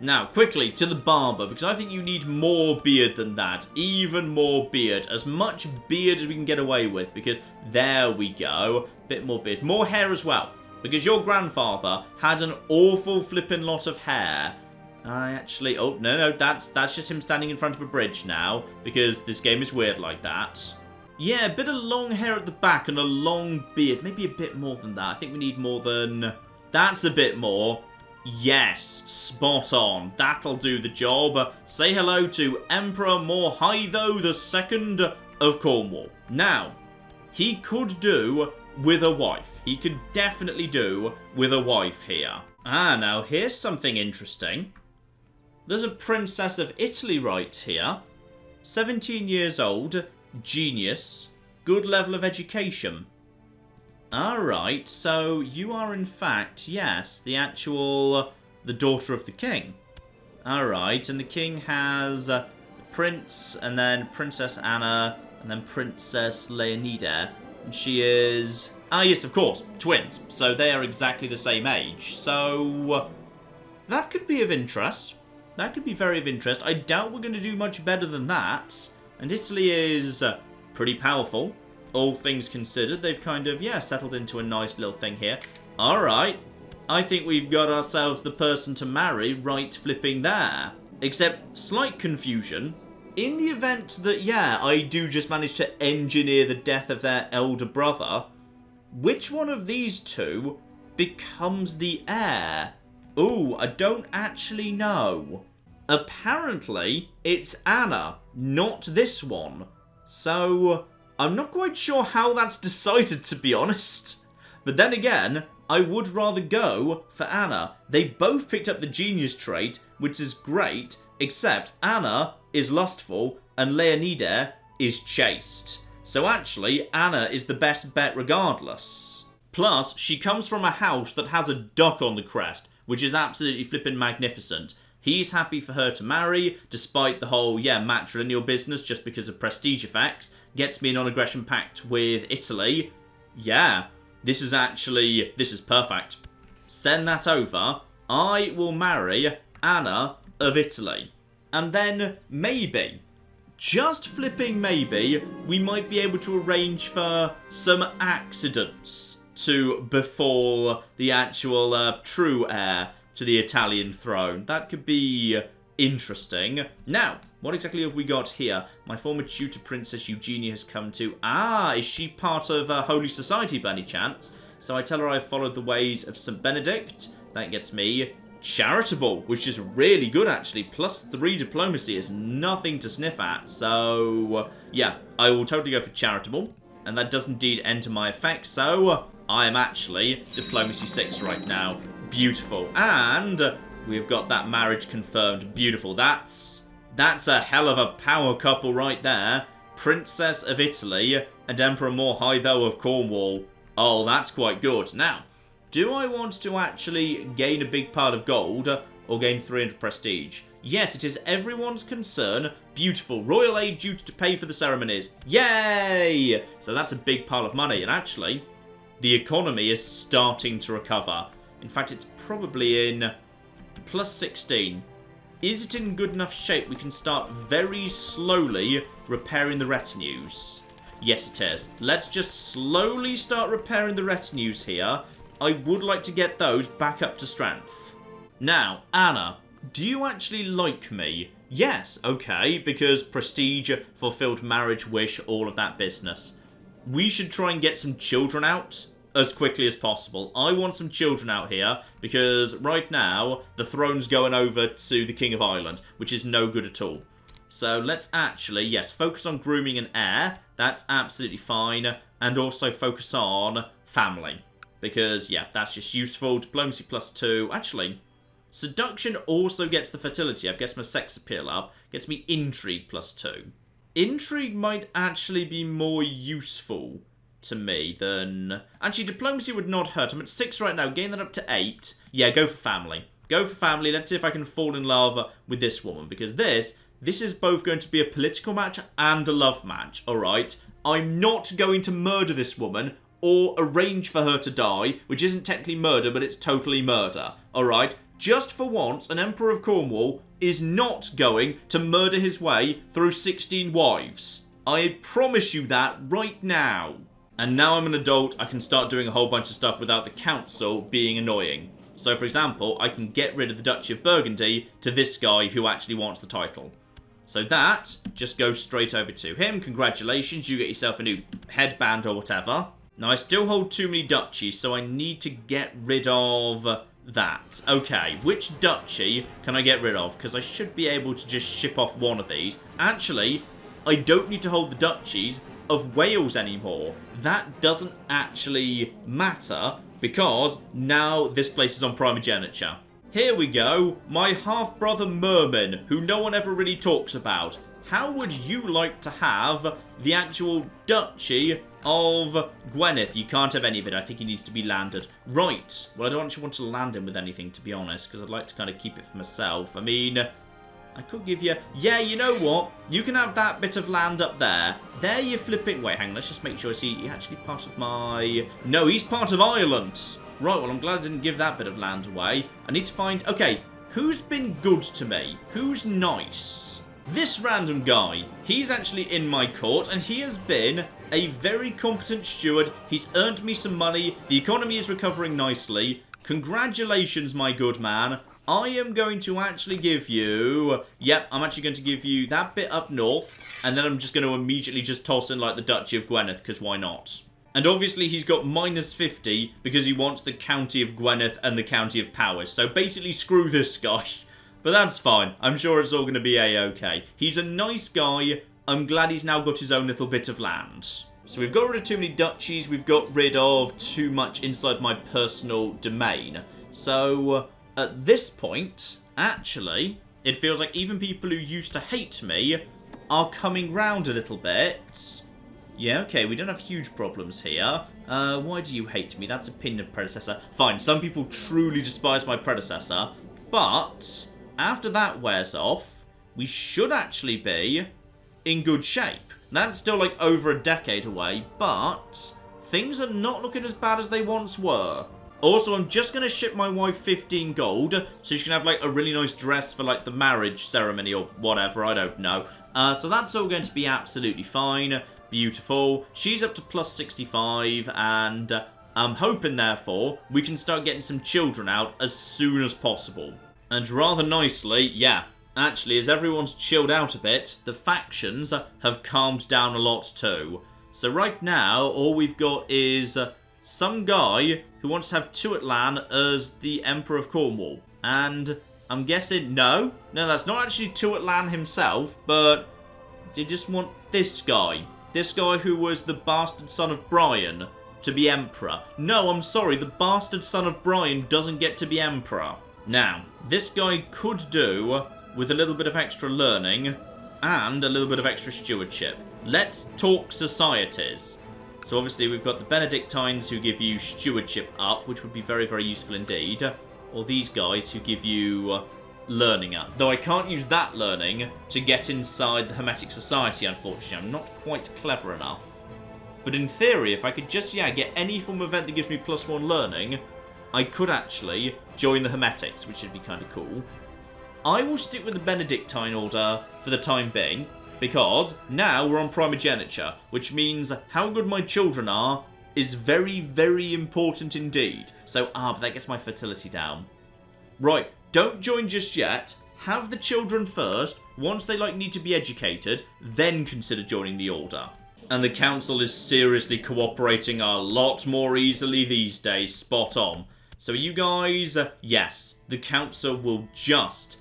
Now, quickly, to the barber, because I think you need more beard than that. Even more beard. As much beard as we can get away with, because there we go. Bit more beard. More hair as well, because your grandfather had an awful flippin' lot of hair. I actually... oh, no, that's just him standing in front of a bridge now, because this game is weird like that. Yeah, a bit of long hair at the back and a long beard. Maybe a bit more than that. I think we need more than... that's a bit more. Yes, spot on. That'll do the job. Say hello to Emperor Morhido II of Cornwall. Now, he could do with a wife. He could definitely do with a wife here. Now here's something interesting. There's a princess of Italy right here. 17 years old, genius, good level of education. Alright, so you are in fact, yes, the daughter of the king. Alright, and the king has Prince, and then Princess Anna, and then Princess Leonida. And she is... yes, of course, twins. So they are exactly the same age. So that could be of interest. That could be very of interest. I doubt we're going to do much better than that. And Italy is pretty powerful. All things considered, they've kind of, settled into a nice little thing here. Alright, I think we've got ourselves the person to marry right flipping there. Except, slight confusion. In the event that, I do just manage to engineer the death of their elder brother, which one of these two becomes the heir? Ooh, I don't actually know. Apparently, it's Anna, not this one. So... I'm not quite sure how that's decided, to be honest. But then again, I would rather go for Anna. They both picked up the genius trait, which is great, except Anna is lustful and Leonida is chaste. So actually, Anna is the best bet regardless. Plus, she comes from a house that has a duck on the crest, which is absolutely flippin' magnificent. He's happy for her to marry, despite the whole, matrilineal business just because of prestige effects. Gets me a non-aggression pact with Italy. Yeah, this is perfect. Send that over. I will marry Anna of Italy. And then maybe, just flipping maybe, we might be able to arrange for some accidents to befall the actual true heir to the Italian throne. That could be interesting. Now, what exactly have we got here? My former tutor, Princess Eugenia, has come to... Ah, is she part of Holy Society by any chance? So I tell her I've followed the ways of St. Benedict. That gets me charitable, which is really good, actually. +3 diplomacy is nothing to sniff at. So, yeah, I will totally go for charitable. And that does indeed enter my effect. So, I am actually diplomacy 6 right now. Beautiful. And we've got that marriage confirmed. Beautiful. That's a hell of a power couple right there. Princess of Italy and Emperor Morhaitho of Cornwall. Oh, that's quite good. Now, do I want to actually gain a big pile of gold or gain 300 prestige? Yes, it is everyone's concern. Beautiful. Royal aid due to pay for the ceremonies. Yay! So that's a big pile of money. And actually, the economy is starting to recover. In fact, it's probably in +16. Is it in good enough shape we can start very slowly repairing the retinues? Yes, it is. Let's just slowly start repairing the retinues here. I would like to get those back up to strength. Now, Anna, do you actually like me? Yes, okay, because prestige, fulfilled marriage wish, all of that business. We should try and get some children out as quickly as possible. I want some children out here, because right now, the throne's going over to the King of Ireland, which is no good at all. So let's actually, yes, focus on grooming an heir. That's absolutely fine. And also focus on family. Because, yeah, that's just useful. Diplomacy +2. Actually, seduction also gets the fertility up. Gets my sex appeal up. Gets me intrigue +2. Intrigue might actually be more useful to me than... Actually, diplomacy would not hurt. I'm at 6 right now. Gain that up to 8. Yeah, go for family. Go for family. Let's see if I can fall in love with this woman. Because this is both going to be a political match and a love match. Alright? I'm not going to murder this woman or arrange for her to die, which isn't technically murder, but it's totally murder. Alright? Just for once, an Emperor of Cornwall is not going to murder his way through 16 wives. I promise you that right now. And now I'm an adult, I can start doing a whole bunch of stuff without the council being annoying. So, for example, I can get rid of the Duchy of Burgundy to this guy who actually wants the title. So that just goes straight over to him. Congratulations, you get yourself a new headband or whatever. Now, I still hold too many duchies, so I need to get rid of that. Okay, which duchy can I get rid of? Because I should be able to just ship off one of these. Actually, I don't need to hold the duchies of Wales anymore. That doesn't actually matter, because now this place is on primogeniture. Here we go, my half-brother Merman, who no one ever really talks about. How would you like to have the actual Duchy of Gwynedd? You can't have any of it. I think he needs to be landed. Right. Well, I don't actually want to land him with anything, to be honest, because I'd like to kind of keep it for myself. I mean, I could give you... Yeah, you know what? You can have that bit of land up there. There you flip it. Wait, hang on. Let's just make sure. Is he actually part of my... No, he's part of Ireland. Right, well, I'm glad I didn't give that bit of land away. I need to find... Okay, who's been good to me? Who's nice? This random guy. He's actually in my court, and he has been a very competent steward. He's earned me some money. The economy is recovering nicely. Congratulations, my good man. I am going to actually give you... Yep, I'm actually going to give you that bit up north, and then I'm just going to immediately just toss in, like, the Duchy of Gwynedd, because why not? And obviously he's got -50 because he wants the County of Gwynedd and the County of Powys. So basically screw this guy. But that's fine. I'm sure it's all going to be a-okay. He's a nice guy. I'm glad he's now got his own little bit of land. So we've got rid of too many duchies, we've got rid of too much inside my personal domain. So at this point, actually, it feels like even people who used to hate me are coming round a little bit. Yeah, okay, we don't have huge problems here. Why do you hate me? That's opinion of predecessor. Fine, some people truly despise my predecessor. But after that wears off, we should actually be in good shape. That's still like over a decade away, but things are not looking as bad as they once were. Also, I'm just going to ship my wife 15 gold, so she can have like a really nice dress for like the marriage ceremony or whatever, I don't know. So that's all going to be absolutely fine. Beautiful. She's up to plus 65, and I'm hoping, therefore, we can start getting some children out as soon as possible. And rather nicely, yeah, actually, as everyone's chilled out a bit, the factions have calmed down a lot too. So right now, all we've got is some guy who wants to have Tuatlan as the Emperor of Cornwall. And I'm guessing, no, that's not actually Tuatlan himself, but they just want this guy. This guy who was the bastard son of Brian to be Emperor. No, I'm sorry, the bastard son of Brian doesn't get to be Emperor. Now, this guy could do with a little bit of extra learning and a little bit of extra stewardship. Let's talk societies. So obviously we've got the Benedictines who give you stewardship up, which would be very, very useful indeed. Or these guys who give you learning up. Though I can't use that learning to get inside the Hermetic Society, unfortunately. I'm not quite clever enough. But in theory, if I could just, get any form of event that gives me +1 learning, I could actually join the Hermetics, which would be kind of cool. I will stick with the Benedictine order for the time being, because now we're on primogeniture, which means how good my children are is very, very important indeed. So, but that gets my fertility down. Right, don't join just yet. Have the children first. Once they need to be educated, then consider joining the order. And the council is seriously cooperating a lot more easily these days. Spot on. So you guys, yes, the council will just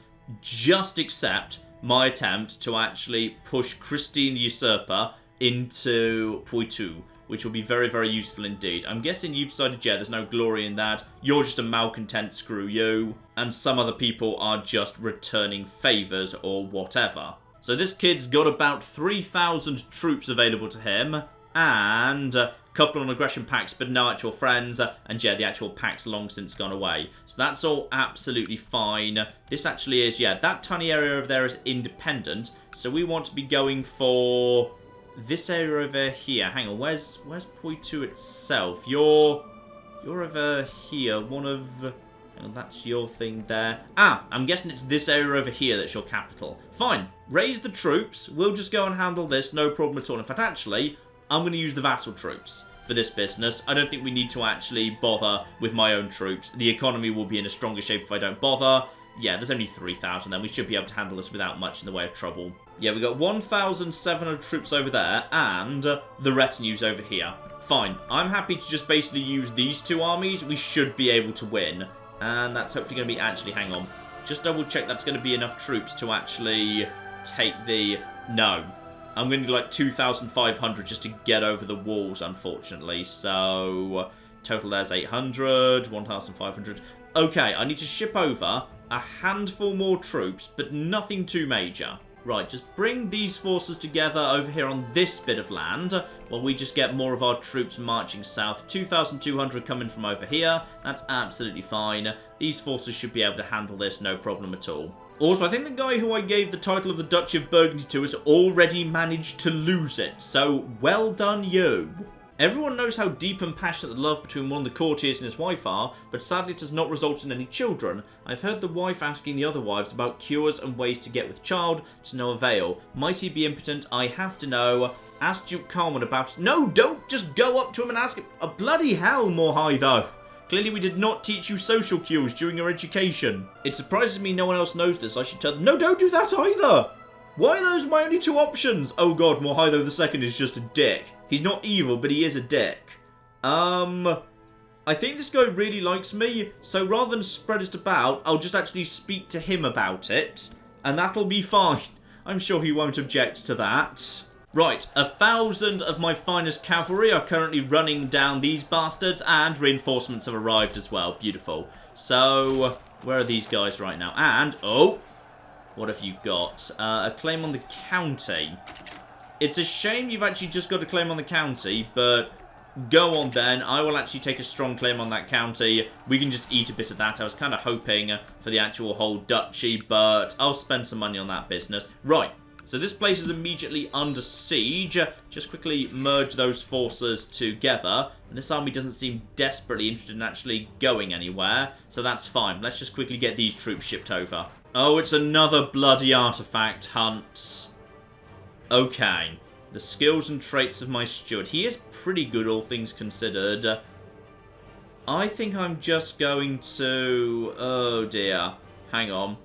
accept my attempt to actually push Christine the Usurper into Poitou, which will be very, very useful indeed. I'm guessing you've decided, there's no glory in that. You're just a malcontent, screw you. And some other people are just returning favours or whatever. So this kid's got about 3,000 troops available to him, and a couple on aggression pacts, but no actual friends. And the actual pact's long since gone away. So that's all absolutely fine. This actually is, that tiny area over there is independent. So we want to be going for this area over here. Hang on, where's Poitou itself? You're over here. And that's your thing there. I'm guessing it's this area over here that's your capital. Fine. Raise the troops. We'll just go and handle this. No problem at all. In fact, actually, I'm going to use the vassal troops for this business. I don't think we need to actually bother with my own troops. The economy will be in a stronger shape if I don't bother. Yeah, there's only 3,000 then. We should be able to handle this without much in the way of trouble. Yeah, we got 1,700 troops over there and the retinues over here. Fine. I'm happy to just basically use these two armies. We should be able to win. And that's hopefully going to be... Actually, hang on. Just double check that's going to be enough troops to actually take the... No. I'm going to do 2,500 just to get over the walls, unfortunately. So, total there's 800, 1,500. Okay, I need to ship over a handful more troops, but nothing too major. Right, just bring these forces together over here on this bit of land, while we just get more of our troops marching south. 2,200 coming from over here. That's absolutely fine. These forces should be able to handle this, no problem at all. Also, I think the guy who I gave the title of the Duchy of Burgundy to has already managed to lose it, so well done you. Everyone knows how deep and passionate the love between one of the courtiers and his wife are, but sadly it has not resulted in any children. I've heard the wife asking the other wives about cures and ways to get with child, to no avail. Might he be impotent? I have to know. Ask Duke Carmen about... No, don't just go up to him and ask him. Oh, bloody hell, Morhai, though. Clearly we did not teach you social cures during your education. It surprises me no one else knows this. I should tell them. No, don't do that either. Why are those my only two options? Oh god, Morhaido II is just a dick. He's not evil, but he is a dick. I think this guy really likes me, so rather than spread it about, I'll just actually speak to him about it, and that'll be fine. I'm sure he won't object to that. Right, 1,000 of my finest cavalry are currently running down these bastards, and reinforcements have arrived as well. Beautiful. So, where are these guys right now? And, oh, what have you got? A claim on the county. It's a shame you've actually just got a claim on the county, but go on then. I will actually take a strong claim on that county. We can just eat a bit of that. I was kind of hoping for the actual whole duchy, but I'll spend some money on that business. Right. So this place is immediately under siege. Just quickly merge those forces together. And this army doesn't seem desperately interested in actually going anywhere. So that's fine. Let's just quickly get these troops shipped over. Oh, it's another bloody artifact hunt. Okay. The skills and traits of my steward. He is pretty good, all things considered. I think I'm just going to... Oh, dear. Hang on.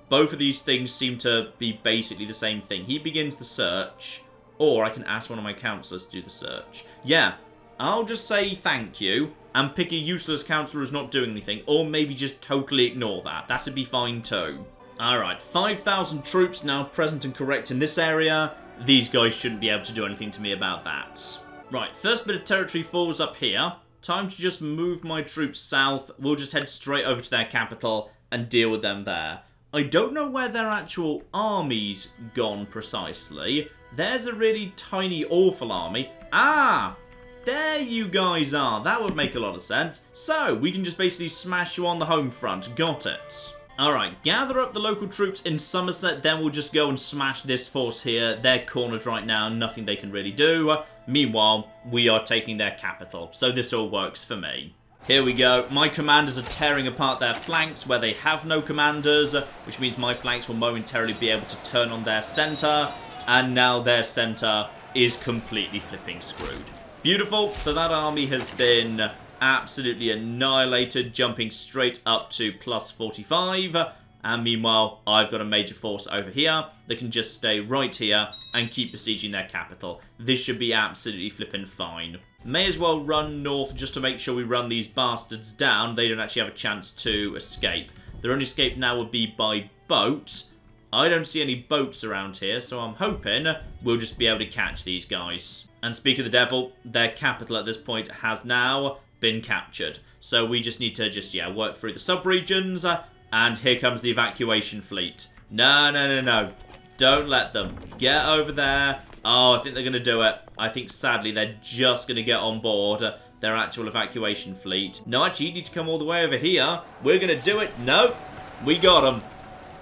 Both of these things seem to be basically the same thing. He begins the search, or I can ask one of my councillors to do the search. Yeah, I'll just say thank you, and pick a useless councillor who's not doing anything, or maybe just totally ignore that. That'd be fine too. Alright, 5,000 troops now present and correct in this area. These guys shouldn't be able to do anything to me about that. Right, first bit of territory falls up here. Time to just move my troops south. We'll just head straight over to their capital and deal with them there. I don't know where their actual army's gone precisely. There's a really tiny, awful army. Ah! There you guys are. That would make a lot of sense. So, we can just basically smash you on the home front. Got it. Alright, gather up the local troops in Somerset, then we'll just go and smash this force here. They're cornered right now, nothing they can really do. Meanwhile, we are taking their capital, so this all works for me. Here we go. My commanders are tearing apart their flanks where they have no commanders, which means my flanks will momentarily be able to turn on their centre, and now their centre is completely flipping screwed. Beautiful. So that army has been absolutely annihilated, jumping straight up to plus 45. And meanwhile, I've got a major force over here that can just stay right here and keep besieging their capital. This should be absolutely flipping fine. May as well run north just to make sure we run these bastards down. They don't actually have a chance to escape. Their only escape now would be by boat. I don't see any boats around here, so I'm hoping we'll just be able to catch these guys. And speak of the devil, their capital at this point has now been captured. So we just need to work through the sub-regions. And here comes the evacuation fleet. No, no, no, no. Don't let them. Get over there. Oh, I think they're going to do it. I think, sadly, they're just going to get on board their actual evacuation fleet. No, actually, you need to come all the way over here. We're going to do it. No. We got them.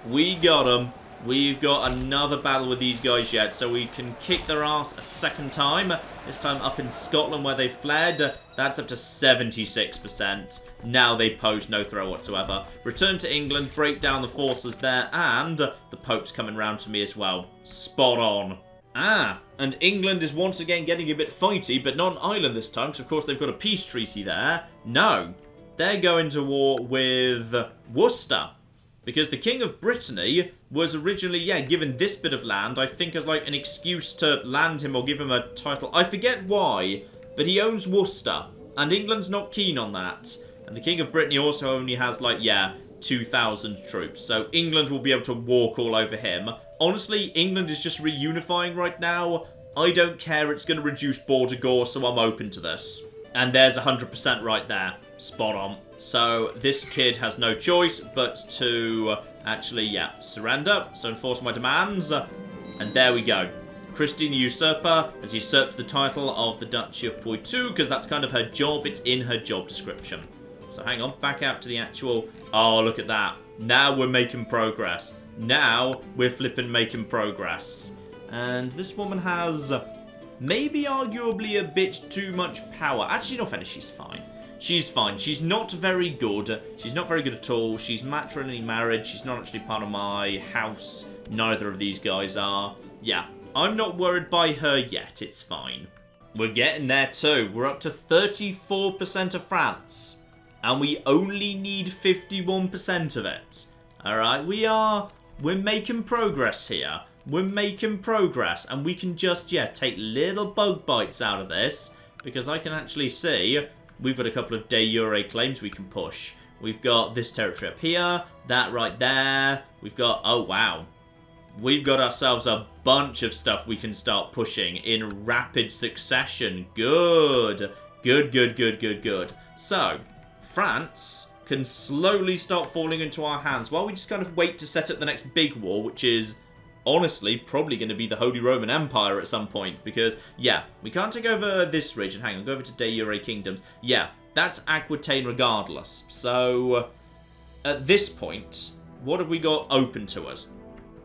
We got them. We've got another battle with these guys yet, so we can kick their ass a second time. This time up in Scotland where they fled. That's up to 76%. Now they pose no threat whatsoever. Return to England, break down the forces there, and the Pope's coming round to me as well. Spot on. Ah, and England is once again getting a bit fighty, but not an island this time, so of course they've got a peace treaty there. No, they're going to war with Worcester. Because the King of Brittany was originally, given this bit of land, I think as like an excuse to land him or give him a title. I forget why, but he owns Worcester, and England's not keen on that. And the King of Brittany also only has, 2,000 troops. So England will be able to walk all over him. Honestly, England is just reunifying right now. I don't care, it's going to reduce border gore, so I'm open to this. And there's 100% right there. Spot on. So this kid has no choice but to actually, surrender. So enforce my demands. And there we go. Christine the Usurper has usurped the title of the Duchy of Poitou, because that's kind of her job. It's in her job description. So hang on, back out to the actual... Oh, look at that. Now we're making progress. Now we're flipping making progress. And this woman has maybe arguably a bit too much power. Actually, no offense, she's fine. She's fine. She's not very good. She's not very good at all. She's matrimony married. She's not actually part of my house. Neither of these guys are. Yeah, I'm not worried by her yet. It's fine. We're getting there too. We're up to 34% of France. And we only need 51% of it. Alright, we're making progress here. We're making progress. And we can just, take little bug bites out of this. Because I can actually see... We've got a couple of de jure claims we can push. We've got this territory up here, that right there. We've got, oh wow, we've got ourselves a bunch of stuff we can start pushing in rapid succession. Good. Good, good, good, good, good. So, France can slowly start falling into our hands while we just kind of wait to set up the next big war, which is honestly probably going to be the Holy Roman Empire at some point, because, yeah, we can't take over this region. Hang on, go over to De Jure Kingdoms. Yeah, that's Aquitaine regardless. So, at this point, what have we got open to us?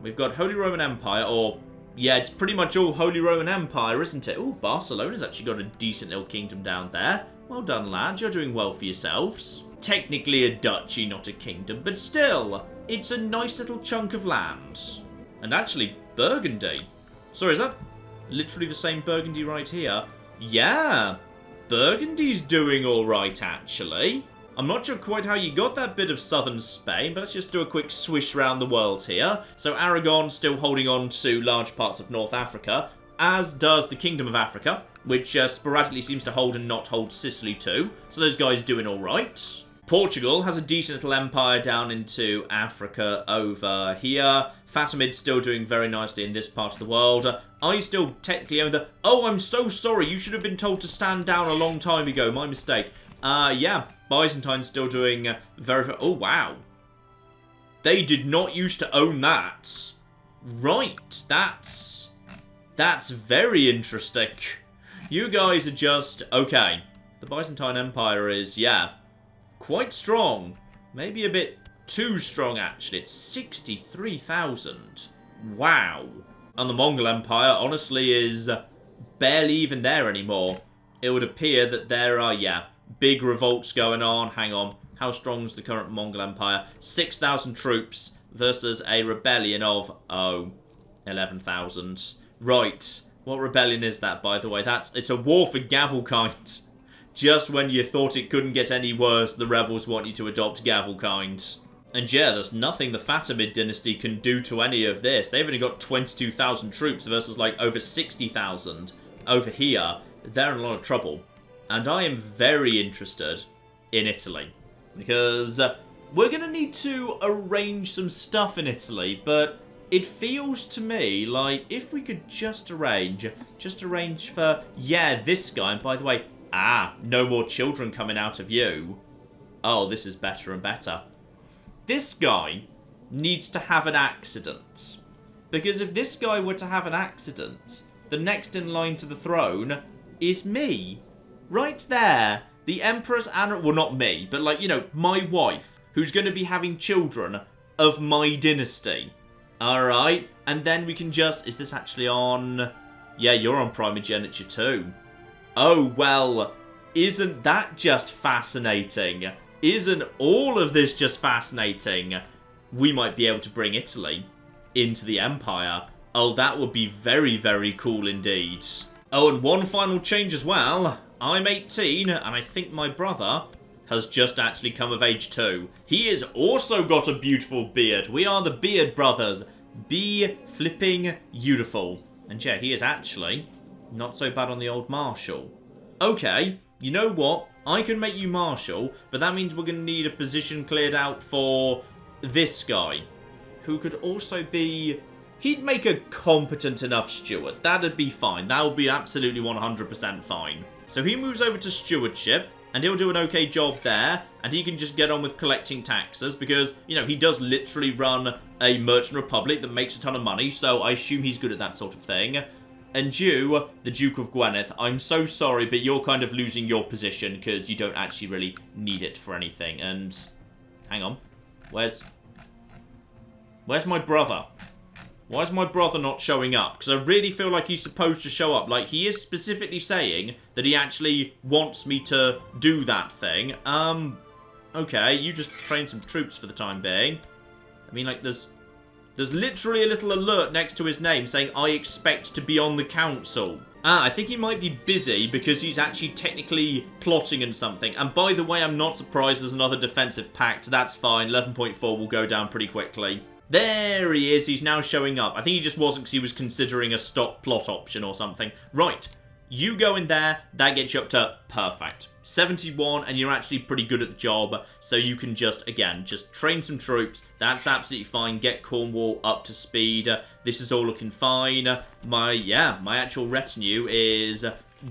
We've got Holy Roman Empire, or, yeah, it's pretty much all Holy Roman Empire, isn't it? Oh, Barcelona's actually got a decent little kingdom down there. Well done, lads. You're doing well for yourselves. Technically a duchy, not a kingdom, but still, it's a nice little chunk of land. And actually, Burgundy. Sorry, is that literally the same Burgundy right here? Yeah, Burgundy's doing alright, actually. I'm not sure quite how you got that bit of southern Spain, but let's just do a quick swish around the world here. So Aragon still holding on to large parts of North Africa, as does the Kingdom of Africa, which sporadically seems to hold and not hold Sicily too. So those guys doing alright. Portugal has a decent little empire down into Africa over here. Fatimid's still doing very nicely in this part of the world. I still technically own the... Oh, I'm so sorry. You should have been told to stand down a long time ago. My mistake. Yeah, Byzantine's still doing very... Oh, wow. They did not used to own that. Right, that's very interesting. You guys are just... Okay, the Byzantine Empire is, yeah, quite strong. Maybe a bit too strong, actually. It's 63,000. Wow. And the Mongol Empire, honestly, is barely even there anymore. It would appear that there are, yeah, big revolts going on. Hang on. How strong is the current Mongol Empire? 6,000 troops versus a rebellion of, 11,000. Right. What rebellion is that, by the way? It's a war for Gavelkind. Just when you thought it couldn't get any worse, the rebels want you to adopt Gavelkind. And yeah, there's nothing the Fatimid dynasty can do to any of this. They've only got 22,000 troops versus like over 60,000 over here. They're in a lot of trouble. And I am very interested in Italy. Because we're going to need to arrange some stuff in Italy, but it feels to me like if we could just arrange for, yeah, this guy. And by the way, no more children coming out of you. Oh, this is better and better. This guy needs to have an accident. Because if this guy were to have an accident, the next in line to the throne is me. Right there. The Empress Anna... Well, not me, but like, you know, my wife, who's going to be having children of my dynasty. Alright. And then we can just... Is this actually on... Yeah, you're on primogeniture too. Oh, well, isn't that just fascinating? Isn't all of this just fascinating? We might be able to bring Italy into the Empire. Oh, that would be very, very cool indeed. Oh, and one final change as well. I'm 18, and I think my brother has just actually come of age too. He has also got a beautiful beard. We are the Beard Brothers. Be flipping beautiful. And yeah, he is actually not so bad on the old Marshal. Okay, you know what? I can make you Marshal, but that means we're going to need a position cleared out for this guy, who could also be... He'd make a competent enough steward. That'd be fine. That would be absolutely 100% fine. So he moves over to stewardship, and he'll do an okay job there, and he can just get on with collecting taxes, because, you know, he does literally run a merchant republic that makes a ton of money, so I assume he's good at that sort of thing. And you, the Duke of Gwynedd, I'm so sorry, but you're kind of losing your position, because you don't actually really need it for anything. And, hang on, where's my brother? Why is my brother not showing up? Because I really feel like he's supposed to show up. Like, he is specifically saying that he actually wants me to do that thing. Okay, you just train some troops for the time being. I mean, like, there's literally a little alert next to his name saying, I expect to be on the council. I think he might be busy because he's actually technically plotting and something. And by the way, I'm not surprised there's another defensive pact. That's fine. 11.4 will go down pretty quickly. There he is. He's now showing up. I think he just wasn't because he was considering a stock plot option or something. Right. You go in there, that gets you up to perfect. 71, and you're actually pretty good at the job, so you can just, again, just train some troops. That's absolutely fine. Get Cornwall up to speed. This is all looking fine. My actual retinue is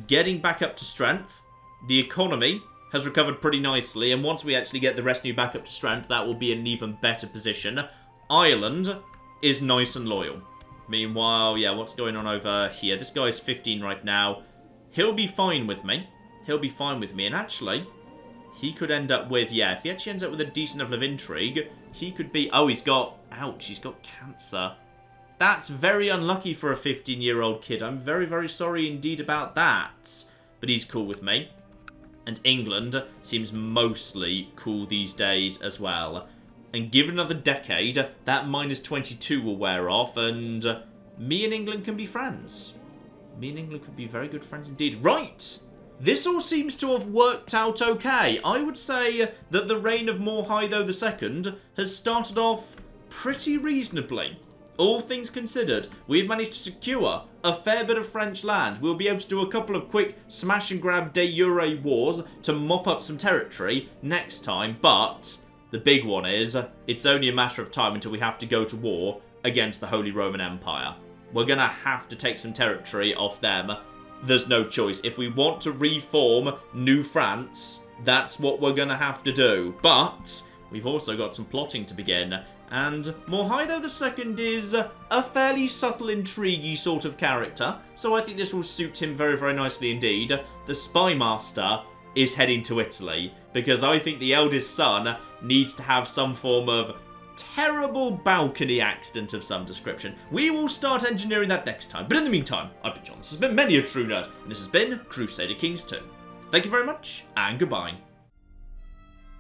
getting back up to strength. The economy has recovered pretty nicely, and once we actually get the retinue back up to strength, that will be in an even better position. Ireland is nice and loyal. Meanwhile, yeah, what's going on over here? This guy's 15 right now. He'll be fine with me. He'll be fine with me. And actually, he could end up with, yeah, if he actually ends up with a decent level of intrigue, he could be, oh, he's got, ouch, he's got cancer. That's very unlucky for a 15-year-old kid. I'm very, very sorry indeed about that. But he's cool with me. And England seems mostly cool these days as well. And given another decade, that minus 22 will wear off, and me and England can be friends. Me and England could be very good friends indeed. Right! This all seems to have worked out okay. I would say that the reign of Morhaidho II has started off pretty reasonably. All things considered, we've managed to secure a fair bit of French land. We'll be able to do a couple of quick smash and grab de jure wars to mop up some territory next time, but the big one is, it's only a matter of time until we have to go to war against the Holy Roman Empire. We're going to have to take some territory off them. There's no choice. If we want to reform New France, that's what we're going to have to do. But we've also got some plotting to begin. And Morhaidho II is a fairly subtle, intriguey sort of character. So I think this will suit him very, very nicely indeed. The Spy Master is heading to Italy, because I think the eldest son needs to have some form of terrible balcony accident of some description. We will start engineering that next time, but in the meantime, I've been John. This has been Many a True Nerd, and this has been Crusader Kings 2. Thank you very much, and goodbye.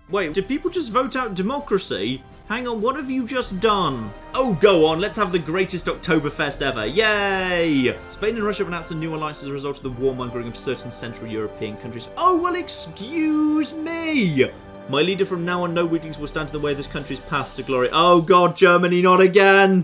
Wait, did people just vote out democracy? Hang on, what have you just done? Oh, go on, let's have the greatest Oktoberfest ever. Yay! Spain and Russia have announced a new alliance as a result of the warmongering of certain Central European countries. Oh, well, excuse me! My leader from now on, no weaklings will stand in the way of this country's path to glory. Oh, God, Germany, not again!